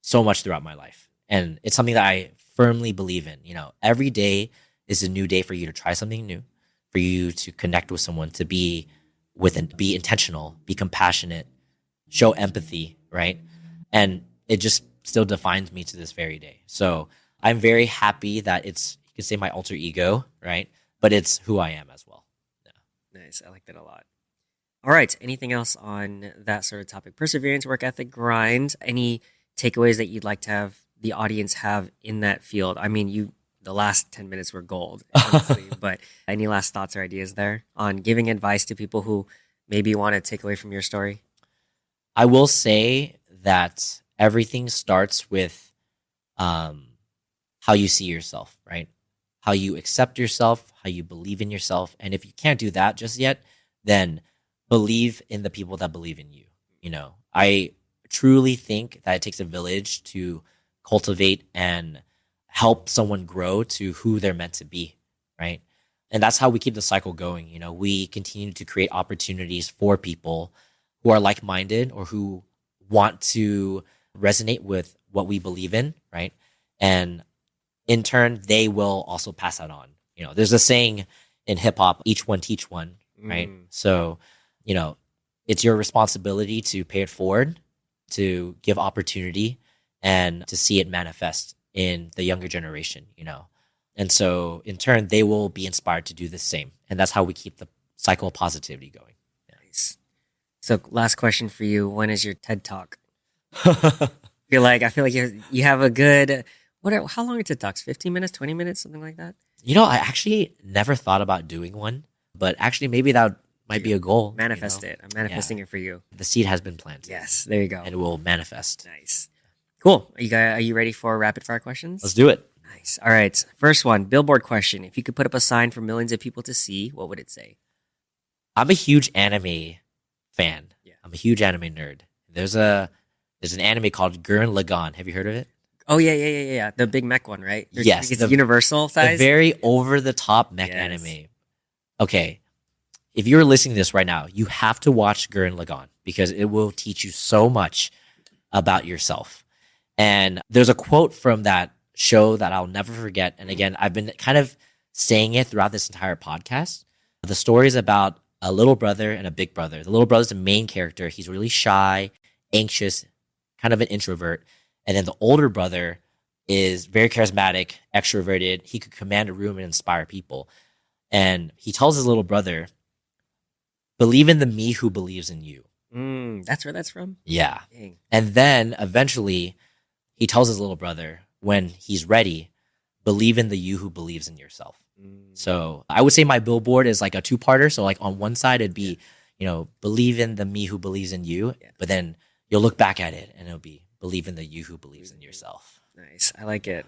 throughout my life. And it's something that I firmly believe in. Every day is a new day for you to try something new, for you to connect with someone, to be intentional, be compassionate, show empathy, right? And it just still defines me to this very day. So I'm very happy that it's, you could say, my alter ego, right? But it's who I am as well. Yeah. Nice. I like that a lot. All right. Anything else on that sort of topic? Perseverance, work ethic, grind. Any takeaways that you'd like to have the audience have in that field? I mean, the last 10 minutes were gold, honestly, but any last thoughts or ideas there on giving advice to people who maybe want to take away from your story? I will say that everything starts with how you see yourself, right? How you accept yourself, how you believe in yourself. And if you can't do that just yet, then believe in the people that believe in you. I truly think that it takes a village to cultivate and help someone grow to who they're meant to be, right? And that's how we keep the cycle going. We continue to create opportunities for people who are like-minded or who want to resonate with what we believe in, right? And in turn, they will also pass that on. There's a saying in hip hop, each one teach one, right? So, it's your responsibility to pay it forward, to give opportunity, and to see it manifest in the younger generation, And so in turn, they will be inspired to do the same. And that's how we keep the cycle of positivity going. Yeah. Nice. So last question for you. When is your TED Talk? I feel like you have a good, how long are TED Talks? 15 minutes, 20 minutes, something like that? I actually never thought about doing one, but actually maybe that might be a goal. Manifest it. I'm manifesting it for you. The seed has been planted. Yes, there you go. And it will manifest. Nice. Cool. Are you ready for rapid fire questions? Let's do it. Nice. All right. First one, billboard question. If you could put up a sign for millions of people to see, what would it say? I'm a huge anime fan. Yeah. I'm a huge anime nerd. There's an anime called Gurren Lagann. Have you heard of it? Oh, yeah. The big mech one, right? Yes. It's universal size? The very over-the-top mech anime. Okay. If you're listening to this right now, you have to watch Gurren Lagann because it will teach you so much about yourself. And there's a quote from that show that I'll never forget. And again, I've been kind of saying it throughout this entire podcast. The story is about a little brother and a big brother. The little brother's the main character. He's really shy, anxious, kind of an introvert. And then the older brother is very charismatic, extroverted. He could command a room and inspire people. And he tells his little brother, believe in the me who believes in you. That's where that's from? Yeah. Dang. And then eventually he tells his little brother, when he's ready, believe in the you who believes in yourself. So I would say my billboard is like a two-parter. So like on one side, it'd be, believe in the me who believes in you. Yeah. But then you'll look back at it and it'll be believe in the you who believes in yourself. Nice. I like it.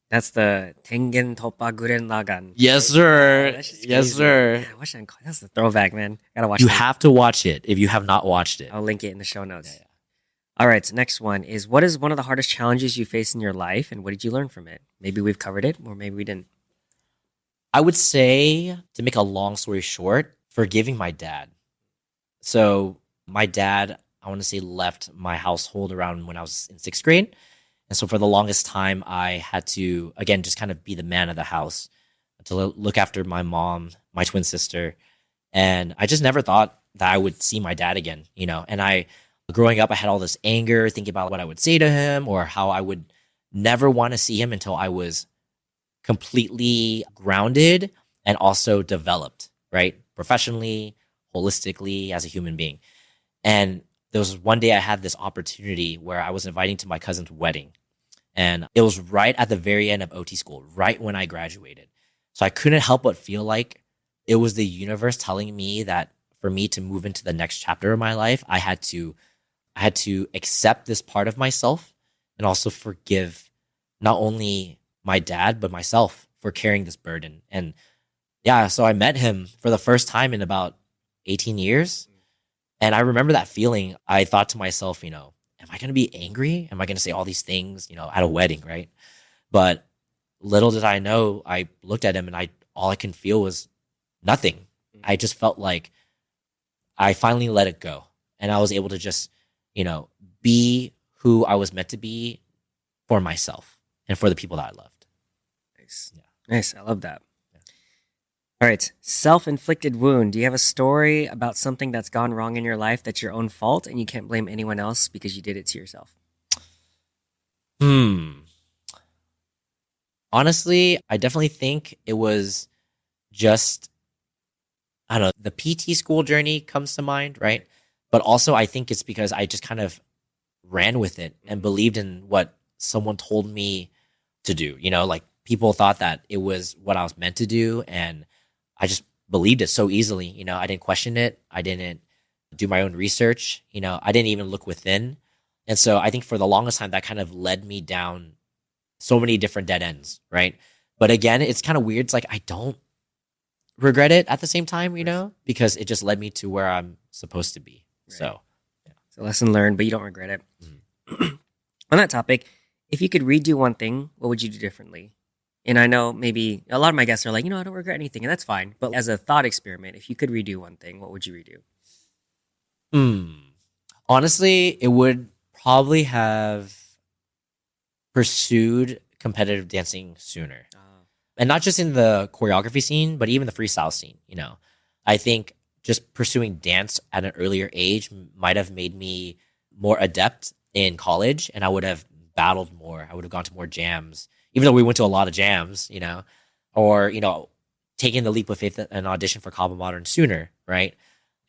That's the Tengen Toppa Guren Lagan. Yes, sir. Yes, sir. Man, that's the throwback, man. Gotta watch it. You have to watch it if you have not watched it. I'll link it in the show notes. Yeah. All right, so next one is, what is one of the hardest challenges you faced in your life, and what did you learn from it? Maybe we've covered it, or maybe we didn't. I would say, to make a long story short, forgiving my dad. So my dad, I want to say, left my household around when I was in 6th grade. And so for the longest time, I had to, again, just kind of be the man of the house, to look after my mom, my twin sister. And I just never thought that I would see my dad again, And growing up, I had all this anger, thinking about what I would say to him or how I would never want to see him until I was completely grounded and also developed, right? Professionally, holistically, as a human being. And there was one day I had this opportunity where I was invited to my cousin's wedding. And it was right at the very end of OT school, right when I graduated. So I couldn't help but feel like it was the universe telling me that for me to move into the next chapter of my life, I had to accept this part of myself and also forgive not only my dad, but myself for carrying this burden. And yeah, so I met him for the first time in about 18 years. And I remember that feeling. I thought to myself, am I going to be angry? Am I going to say all these things, at a wedding, right? But little did I know, I looked at him and all I can feel was nothing. I just felt like I finally let it go. And I was able to just, be who I was meant to be for myself and for the people that I loved. Nice. Yeah. Nice. I love that. Yeah. All right. Self-inflicted wound. Do you have a story about something that's gone wrong in your life that's your own fault and you can't blame anyone else because you did it to yourself? Honestly, I definitely think it was just, I don't know, the PT school journey comes to mind, right? But also I think it's because I just kind of ran with it and believed in what someone told me to do. Like people thought that it was what I was meant to do. And I just believed it so easily. I didn't question it. I didn't do my own research. I didn't even look within. And so I think for the longest time, that kind of led me down so many different dead ends, right? But again, it's kind of weird. It's like I don't regret it at the same time, because it just led me to where I'm supposed to be. Right. So, yeah. It's a lesson learned, but you don't regret it. On that topic, if you could redo one thing, what would you do differently? And I know maybe a lot of my guests are like, I don't regret anything, and that's fine. But as a thought experiment, if you could redo one thing, what would you redo? Honestly, it would probably have pursued competitive dancing sooner. And not just in the choreography scene, but even the freestyle scene. I think just pursuing dance at an earlier age might have made me more adept in college, and I would have battled more. I would have gone to more jams, even though we went to a lot of jams, or, taking the leap of faith and audition for Cabo Modern sooner, right?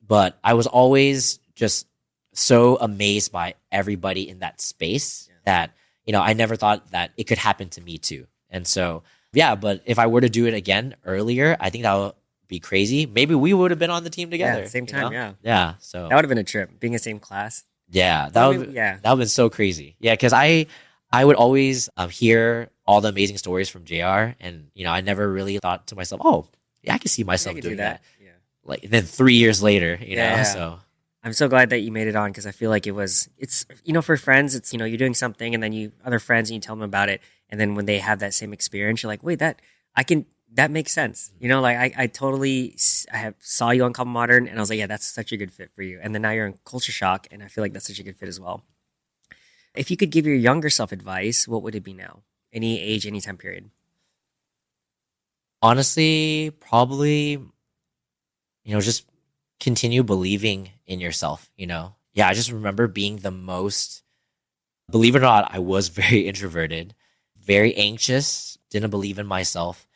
But I was always just so amazed by everybody in that space that, I never thought that it could happen to me too. And so, yeah, but if I were to do it again earlier, I think that would be crazy. Maybe we would have been on the team together. Yeah, same time, yeah. Yeah, so. That would have been a trip, being in the same class. Yeah, that would have been so crazy. Yeah, because I would always hear all the amazing stories from JR, and, I never really thought to myself, oh, yeah, I can see myself doing that. Yeah. Like, then 3 years later, so. I'm so glad that you made it on, because I feel like it's for friends, it's, you're doing something and then other friends and you tell them about it. And then when they have that same experience, you're like, wait, that makes sense. I totally saw you on Cabo Modern and I was like, yeah, that's such a good fit for you. And then now you're in Culture Shock and I feel like that's such a good fit as well. If you could give your younger self advice, what would it be now? Any age, any time period? Honestly, probably, just continue believing in yourself, Yeah, I just remember being the most, believe it or not, I was very introverted, very anxious, didn't believe in myself.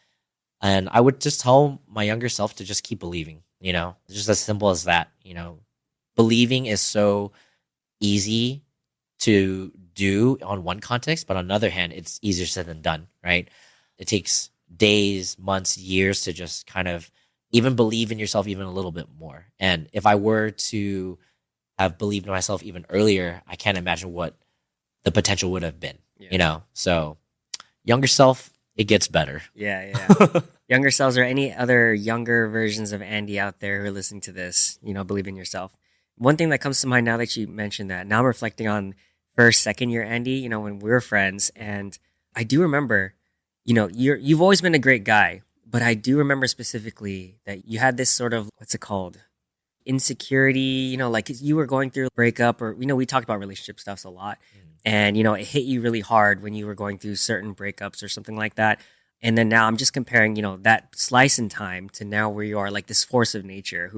And I would just tell my younger self to just keep believing, It's just as simple as that, Believing is so easy to do on one context, but on the other hand, it's easier said than done, right? It takes days, months, years to just kind of even believe in yourself even a little bit more. And if I were to have believed in myself even earlier, I can't imagine what the potential would have been, you know? So younger self, it gets better. Yeah. Younger selves or any other younger versions of Andy out there who are listening to this, believe in yourself. One thing that comes to mind now that you mentioned that, now I'm reflecting on first, second year Andy, when we were friends. And I do remember, you've always been a great guy, but I do remember specifically that you had this sort of, what's it called? Insecurity, like you were going through a breakup, or, we talked about relationship stuffs a lot. And, it hit you really hard when you were going through certain breakups or something like that. And then now I'm just comparing, that slice in time to now where you are like this force of nature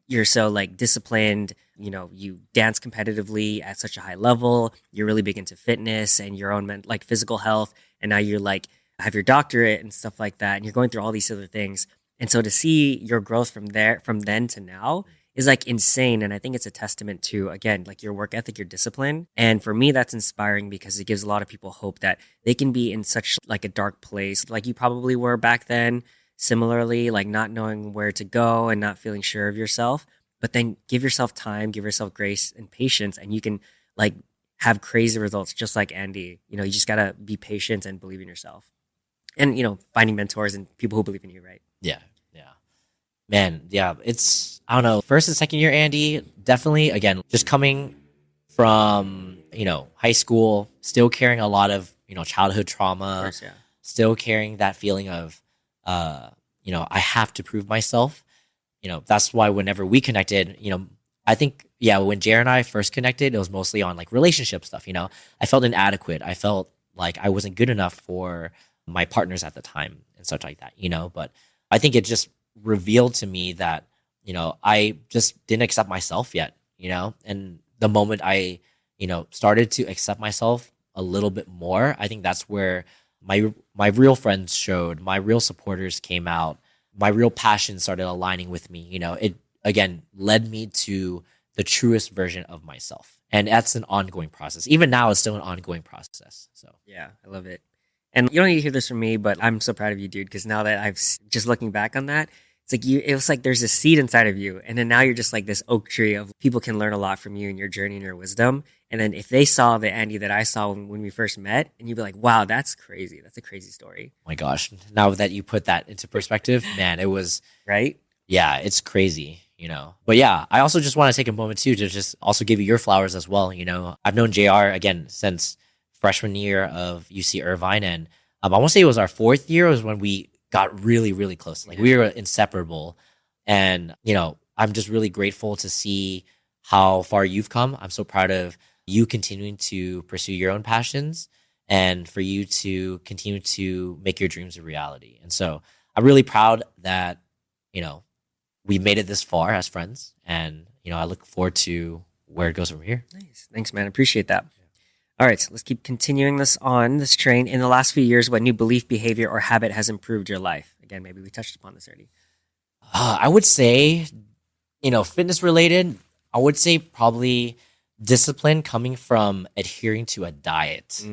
you're so like disciplined, you dance competitively at such a high level. You're really big into fitness and your own like physical health. And now you're like, have your doctorate and stuff like that. And you're going through all these other things. And so to see your growth from then to now is like insane. And I think it's a testament to, again, like your work ethic, your discipline. And for me, that's inspiring because it gives a lot of people hope that they can be in such like a dark place, like you probably were back then, similarly, like not knowing where to go and not feeling sure of yourself. But then give yourself time, give yourself grace and patience, and you can like have crazy results just like Andy. You just got to be patient and believe in yourself. And, finding mentors and people who believe in you, right? Yeah. Man, yeah, it's, I don't know, first and second year Andy, definitely, again, just coming from, high school, still carrying a lot of, childhood trauma, Of course, yeah. Still carrying that feeling of, I have to prove myself. That's why whenever we connected, I think, when Jared and I first connected, it was mostly on like relationship stuff, I felt inadequate. I felt like I wasn't good enough for my partners at the time and such like that, but I think it just revealed to me that, I just didn't accept myself yet, and the moment I, started to accept myself a little bit more, I think that's where my real friends showed, my real supporters came out, my real passion started aligning with me. It again led me to the truest version of myself. And that's an ongoing process. Even now, it's still an ongoing process. So yeah, I love it. And you don't need to hear this from me, but I'm so proud of you, dude. Because now that just looking back on that, it's like it was like there's a seed inside of you, and then now you're just like this oak tree of people can learn a lot from you and your journey and your wisdom. And then if they saw the Andy that I saw when we first met, and you'd be like, "Wow, that's crazy. That's a crazy story." Oh my gosh! Now that you put that into perspective, man, it was right. Yeah, it's crazy. But yeah, I also just want to take a moment too to just also give you your flowers as well. I've known JR again since freshman year of UC Irvine, and I want to say it was our fourth year was when we got really, really close. Like we were inseparable, and I'm just really grateful to see how far you've come. I'm so proud of you continuing to pursue your own passions and for you to continue to make your dreams a reality. And so I'm really proud that we made it this far as friends, and I look forward to where it goes from here. Nice. Thanks, man. Appreciate that. All right, so let's keep continuing this train. In the last few years, what new belief, behavior, or habit has improved your life? Again, maybe we touched upon this already. I would say, fitness related, I would say probably discipline coming from adhering to a diet.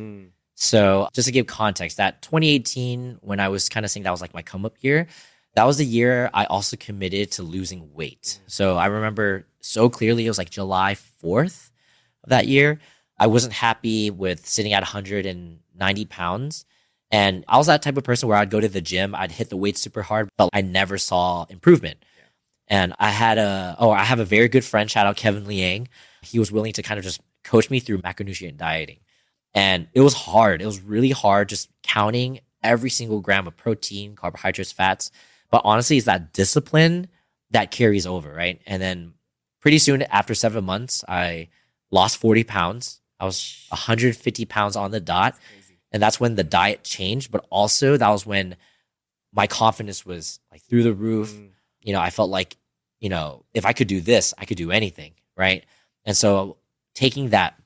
So just to give context, that 2018, when I was kind of saying that was like my come up year, that was the year I also committed to losing weight. So I remember so clearly, it was like July 4th of that year. I wasn't happy with sitting at 190 pounds. And I was that type of person where I'd go to the gym, I'd hit the weight super hard, but I never saw improvement. Yeah. And I have a very good friend, shout out Kevin Liang. He was willing to kind of just coach me through macronutrient dieting. And it was hard. It was really hard just counting every single gram of protein, carbohydrates, fats. But honestly, it's that discipline that carries over, right? And then pretty soon after 7 months, I lost 40 pounds. I was 150 pounds on the dot. And that's when the diet changed. But also that was when my confidence was like through the roof. I felt like, if I could do this, I could do anything, right? And so taking that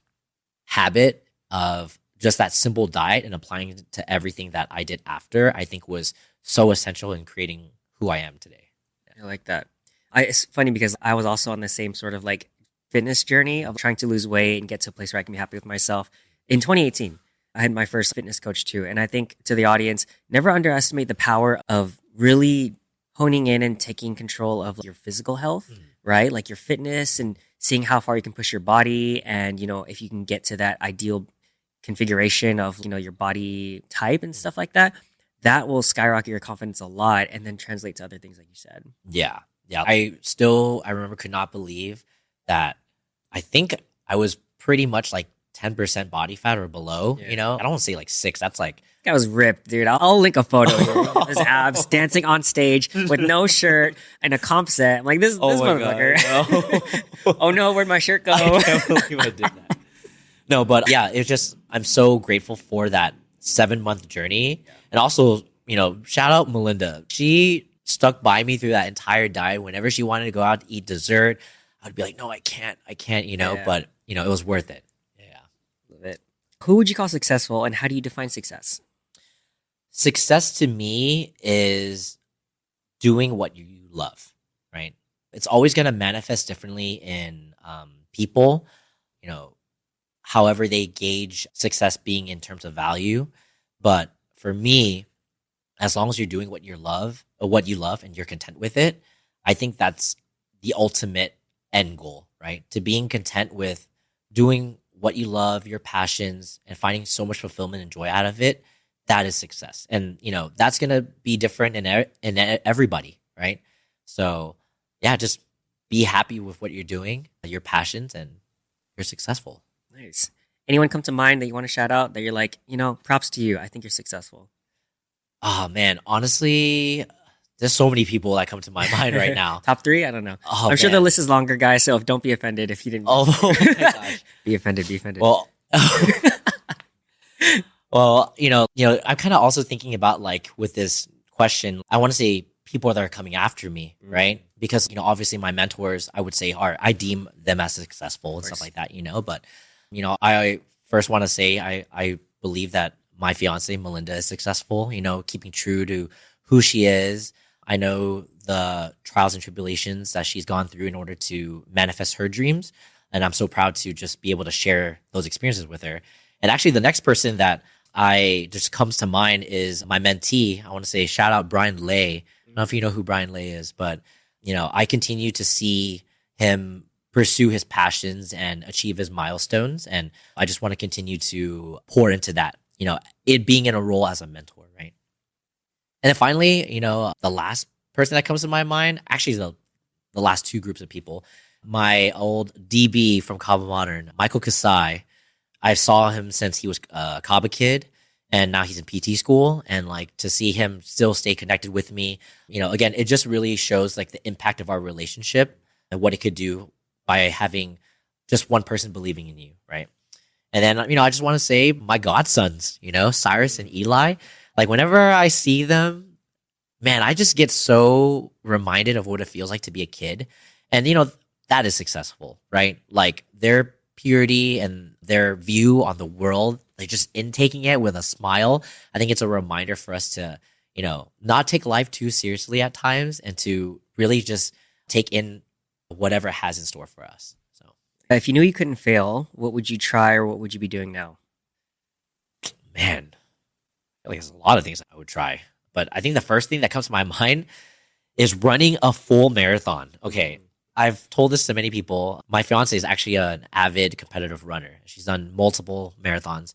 habit of just that simple diet and applying it to everything that I did after, I think was so essential in creating who I am today. I like that. It's funny because I was also on the same sort of like fitness journey of trying to lose weight and get to a place where I can be happy with myself. In 2018, I had my first fitness coach too. And I think to the audience, never underestimate the power of really honing in and taking control of your physical health, right? Like your fitness and seeing how far you can push your body. And, if you can get to that ideal configuration of, your body type and stuff like that, that will skyrocket your confidence a lot and then translate to other things like you said. Yeah. I remember could not believe that I think I was pretty much like 10% body fat or below, I don't want to say like 6. That's like, I was ripped, dude. I'll link a photo here of his abs dancing on stage with no shirt and a comp set. I'm like, this motherfucker. No. Oh no, where'd my shirt go? I can't believe I did that. No, but yeah, it's just, I'm so grateful for that 7-month journey. Yeah. And also, shout out Melinda. She stuck by me through that entire diet. Whenever she wanted to go out to eat dessert, I'd be like, no, I can't, but it was worth it. Yeah. Love it. Who would you call successful and how do you define success? Success to me is doing what you love, right? It's always going to manifest differently in people, however they gauge success being in terms of value. But for me, as long as you're doing what you love and you're content with it, I think that's the ultimate end goal, right? To being content with doing what you love, your passions, and finding so much fulfillment and joy out of it. That is success. And, that's going to be different in everybody, right? So yeah, just be happy with what you're doing, your passions, and you're successful. Nice. Anyone come to mind that you want to shout out that you're like, props to you. I think you're successful. Oh man, honestly, there's so many people that come to my mind right now. Top 3? I don't know. I'm sure the list is longer, guys. So don't be offended if you didn't. Oh my gosh. Be offended. Well, well, I'm kind of also thinking about like with this question, I want to say people that are coming after me, right? Because, obviously my mentors, I would say I deem them as successful and stuff like that, but, I first want to say, I believe that my fiance, Melinda, is successful, keeping true to who she is. I know the trials and tribulations that she's gone through in order to manifest her dreams. And I'm so proud to just be able to share those experiences with her. And actually the next person that just comes to mind is my mentee. I want to say shout out Brian Lay. I don't know if you know who Brian Lay is, but I continue to see him pursue his passions and achieve his milestones. And I just want to continue to pour into that, it being in a role as a mentor, right? And then finally, the last person that comes to my mind, actually the last 2 groups of people, my old DB from Cabo Modern, Michael Kasai. I saw him since he was a Cabo kid, and now he's in PT school. And like to see him still stay connected with me, again, it just really shows like the impact of our relationship and what it could do by having just one person believing in you, right? And then, I just want to say my godsons, Cyrus and Eli. Like whenever I see them, man, I just get so reminded of what it feels like to be a kid. And, that is successful, right? Like their purity and their view on the world, like just intaking it with a smile. I think it's a reminder for us to, not take life too seriously at times and to really just take in whatever it has in store for us. So, if you knew you couldn't fail, what would you try or what would you be doing now? Man, I think there's a lot of things I would try. But I think the first thing that comes to my mind is running a full marathon. Okay. I've told this to many people. My fiance is actually an avid competitive runner. She's done multiple marathons.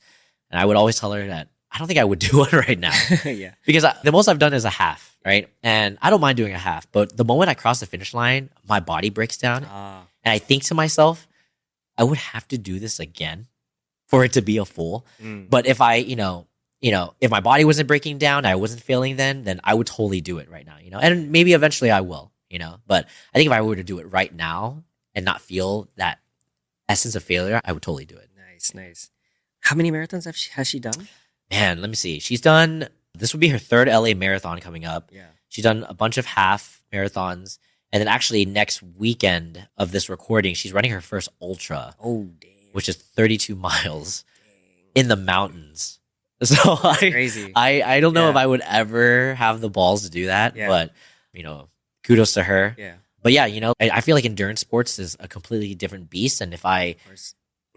And I would always tell her that I don't think I would do one right now. Yeah. Because the most I've done is a half, right? And I don't mind doing a half. But the moment I cross the finish line, my body breaks down. And I think to myself, I would have to do this again for it to be a full. But if I, if my body wasn't breaking down, I wasn't failing then I would totally do it right now, and maybe eventually I will, but I think if I were to do it right now and not feel that essence of failure, I would totally do it. Nice. How many marathons has she done? Man, let me see. This would be her 3rd LA marathon coming up. Yeah. She's done a bunch of half marathons. And then actually next weekend of this recording, she's running her first ultra. Oh, damn. Which is 32 miles in the mountains. So crazy. I don't know if I would ever have the balls to do that, but kudos to her. Yeah. But yeah, I feel like endurance sports is a completely different beast. And if I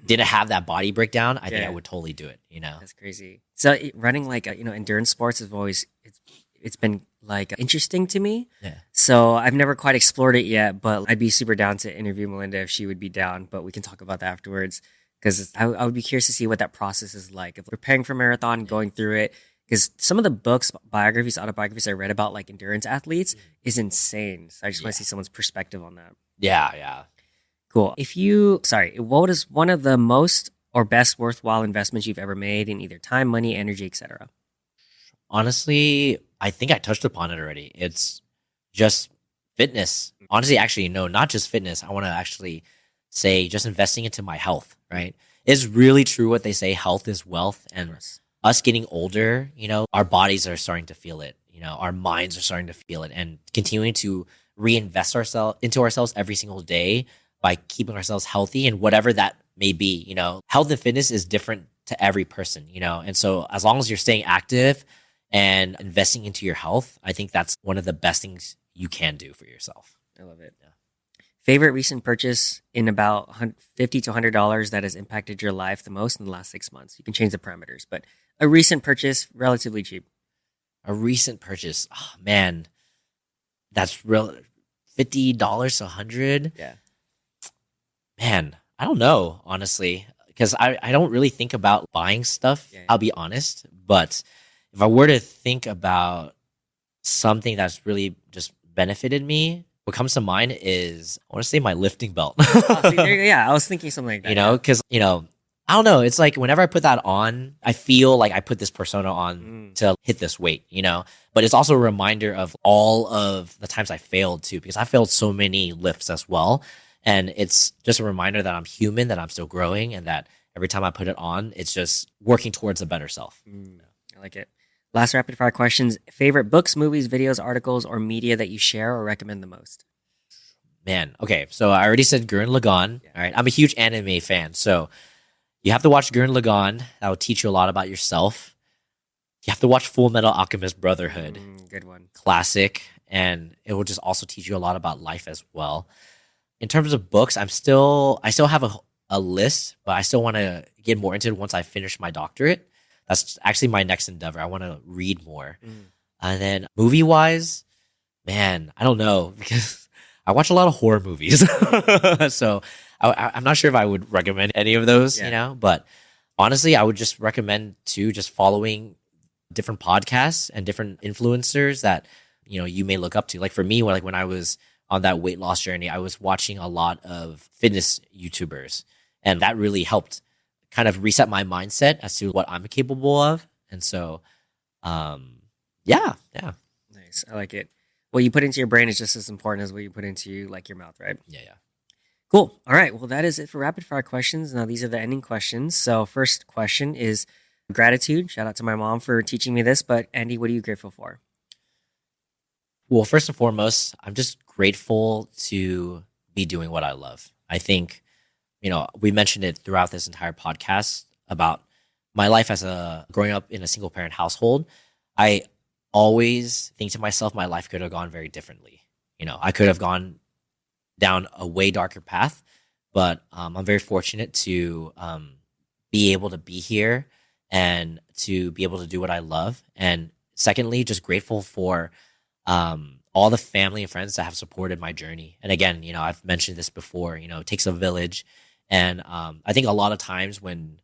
didn't have that body breakdown, I think I would totally do it, That's crazy. So running like, endurance sports is it's been like interesting to me. Yeah. So I've never quite explored it yet, but I'd be super down to interview Melinda if she would be down, but we can talk about that afterwards. Because I would be curious to see what that process is like of preparing for marathon, going through it. Because some of the books, biographies, autobiographies I read about like endurance athletes is insane. So I just want to see someone's perspective on that. Yeah. Cool. What is one of the most or best worthwhile investments you've ever made in either time, money, energy, etc.? Honestly, I think I touched upon it already. It's just fitness. Honestly, actually, no, not just fitness. I want to actually say just investing into my health, right? It's really true what they say, health is wealth. And us getting older, our bodies are starting to feel it. Our minds are starting to feel it, and continuing to reinvest into ourselves every single day by keeping ourselves healthy and whatever that may be. Health and fitness is different to every person, and so as long as you're staying active and investing into your health, I think that's one of the best things you can do for yourself. I love it. Yeah. Favorite recent purchase in about $50 to $100 that has impacted your life the most in the last 6 months? You can change the parameters, but a recent purchase, relatively cheap. A recent purchase, oh man, that's real. $50 to $100. Yeah, man, I don't know, honestly, because I don't really think about buying stuff. Yeah. I'll be honest, but if I were to think about something that's really just benefited me, what comes to mind is, I want to say my lifting belt. Yeah, I was thinking something like that. Because, I don't know. It's like whenever I put that on, I feel like I put this persona on to hit this weight, but it's also a reminder of all of the times I failed too, because I failed so many lifts as well. And it's just a reminder that I'm human, that I'm still growing, and that every time I put it on, it's just working towards a better self. I like it. Last rapid fire questions. Favorite books, movies, videos, articles, or media that you share or recommend the most? Man, okay. So I already said Gurren Lagann. Yeah. All right. I'm a huge anime fan. So you have to watch Gurren Lagann. That will teach you a lot about yourself. You have to watch Full Metal Alchemist Brotherhood. Good one. Classic. And it will just also teach you a lot about life as well. In terms of books, I still have a list, but I still want to get more into it once I finish my doctorate. That's actually my next endeavor. I want to read more. And then movie-wise, man, I don't know, because I watch a lot of horror movies. So I'm not sure if I would recommend any of those, but honestly, I would just recommend just following different podcasts and different influencers that, you may look up to. Like for me, when I was on that weight loss journey, I was watching a lot of fitness YouTubers, and that really helped kind of reset my mindset as to what I'm capable of. And so, yeah. Nice. I like it. What you put into your brain is just as important as what you put into your mouth, right? Yeah. Cool. All right. Well, that is it for rapid fire questions. Now, these are the ending questions. So first question is gratitude. Shout out to my mom for teaching me this. But Andy, what are you grateful for? Well, first and foremost, I'm just grateful to be doing what I love. I think, we mentioned it throughout this entire podcast about my life as growing up in a single parent household. I always think to myself, my life could have gone very differently. I could have gone down a way darker path, but I'm very fortunate to be able to be here and to be able to do what I love. And secondly, just grateful for all the family and friends that have supported my journey. And again, I've mentioned this before, it takes a village. And I think a lot of times when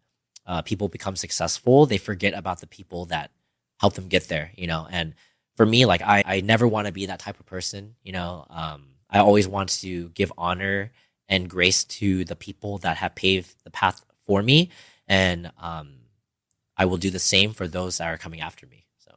people become successful, they forget about the people that help them get there, and for me, I never want to be that type of person, I always want to give honor and grace to the people that have paved the path for me. And I will do the same for those that are coming after me. So,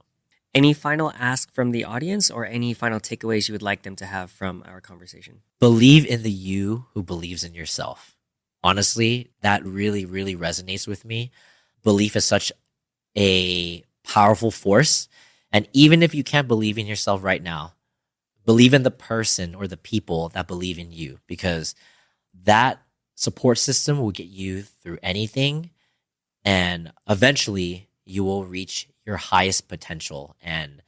any final ask from the audience or any final takeaways you would like them to have from our conversation? Believe in the you who believes in yourself. Honestly, that really, really resonates with me. Belief is such a powerful force. And even if you can't believe in yourself right now, believe in the person or the people that believe in you, because that support system will get you through anything. And eventually you will reach your highest potential. And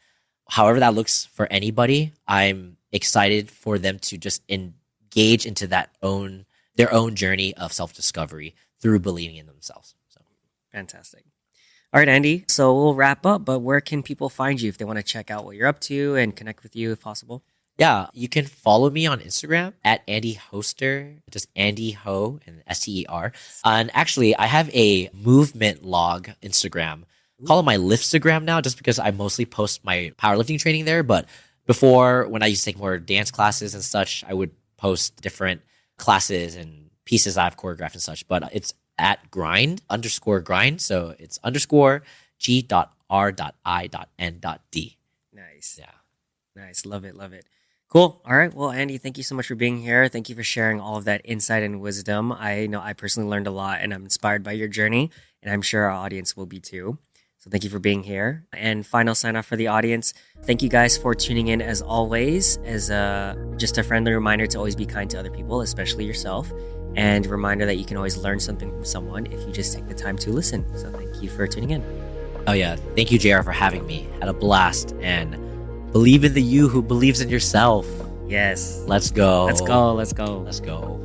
however that looks for anybody, I'm excited for them to just engage into their own journey of self-discovery through believing in themselves. So fantastic. All right, Andy. So we'll wrap up, but where can people find you if they want to check out what you're up to and connect with you if possible? Yeah, you can follow me on Instagram at Andy Hoster, just Andy Ho and STER. And actually, I have a movement log Instagram. Call it my Liftstagram now, just because I mostly post my powerlifting training there. But before, when I used to take more dance classes and such, I would post different classes and pieces I've choreographed and such. But it's at _grind. So it's _G.R.I.N.D. Nice. Yeah. Nice. Love it. Love it. Cool. All right. Well, Andy, thank you so much for being here. Thank you for sharing all of that insight and wisdom. I know I personally learned a lot and I'm inspired by your journey, and I'm sure our audience will be too. So thank you for being here. And final sign off for the audience. Thank you guys for tuning in as always. As just a friendly reminder to always be kind to other people, especially yourself. And a reminder that you can always learn something from someone if you just take the time to listen. So thank you for tuning in. Oh yeah. Thank you, JR, for having me. Had a blast, and believe in the you who believes in yourself. Yes. Let's go. Let's go. Let's go. Let's go.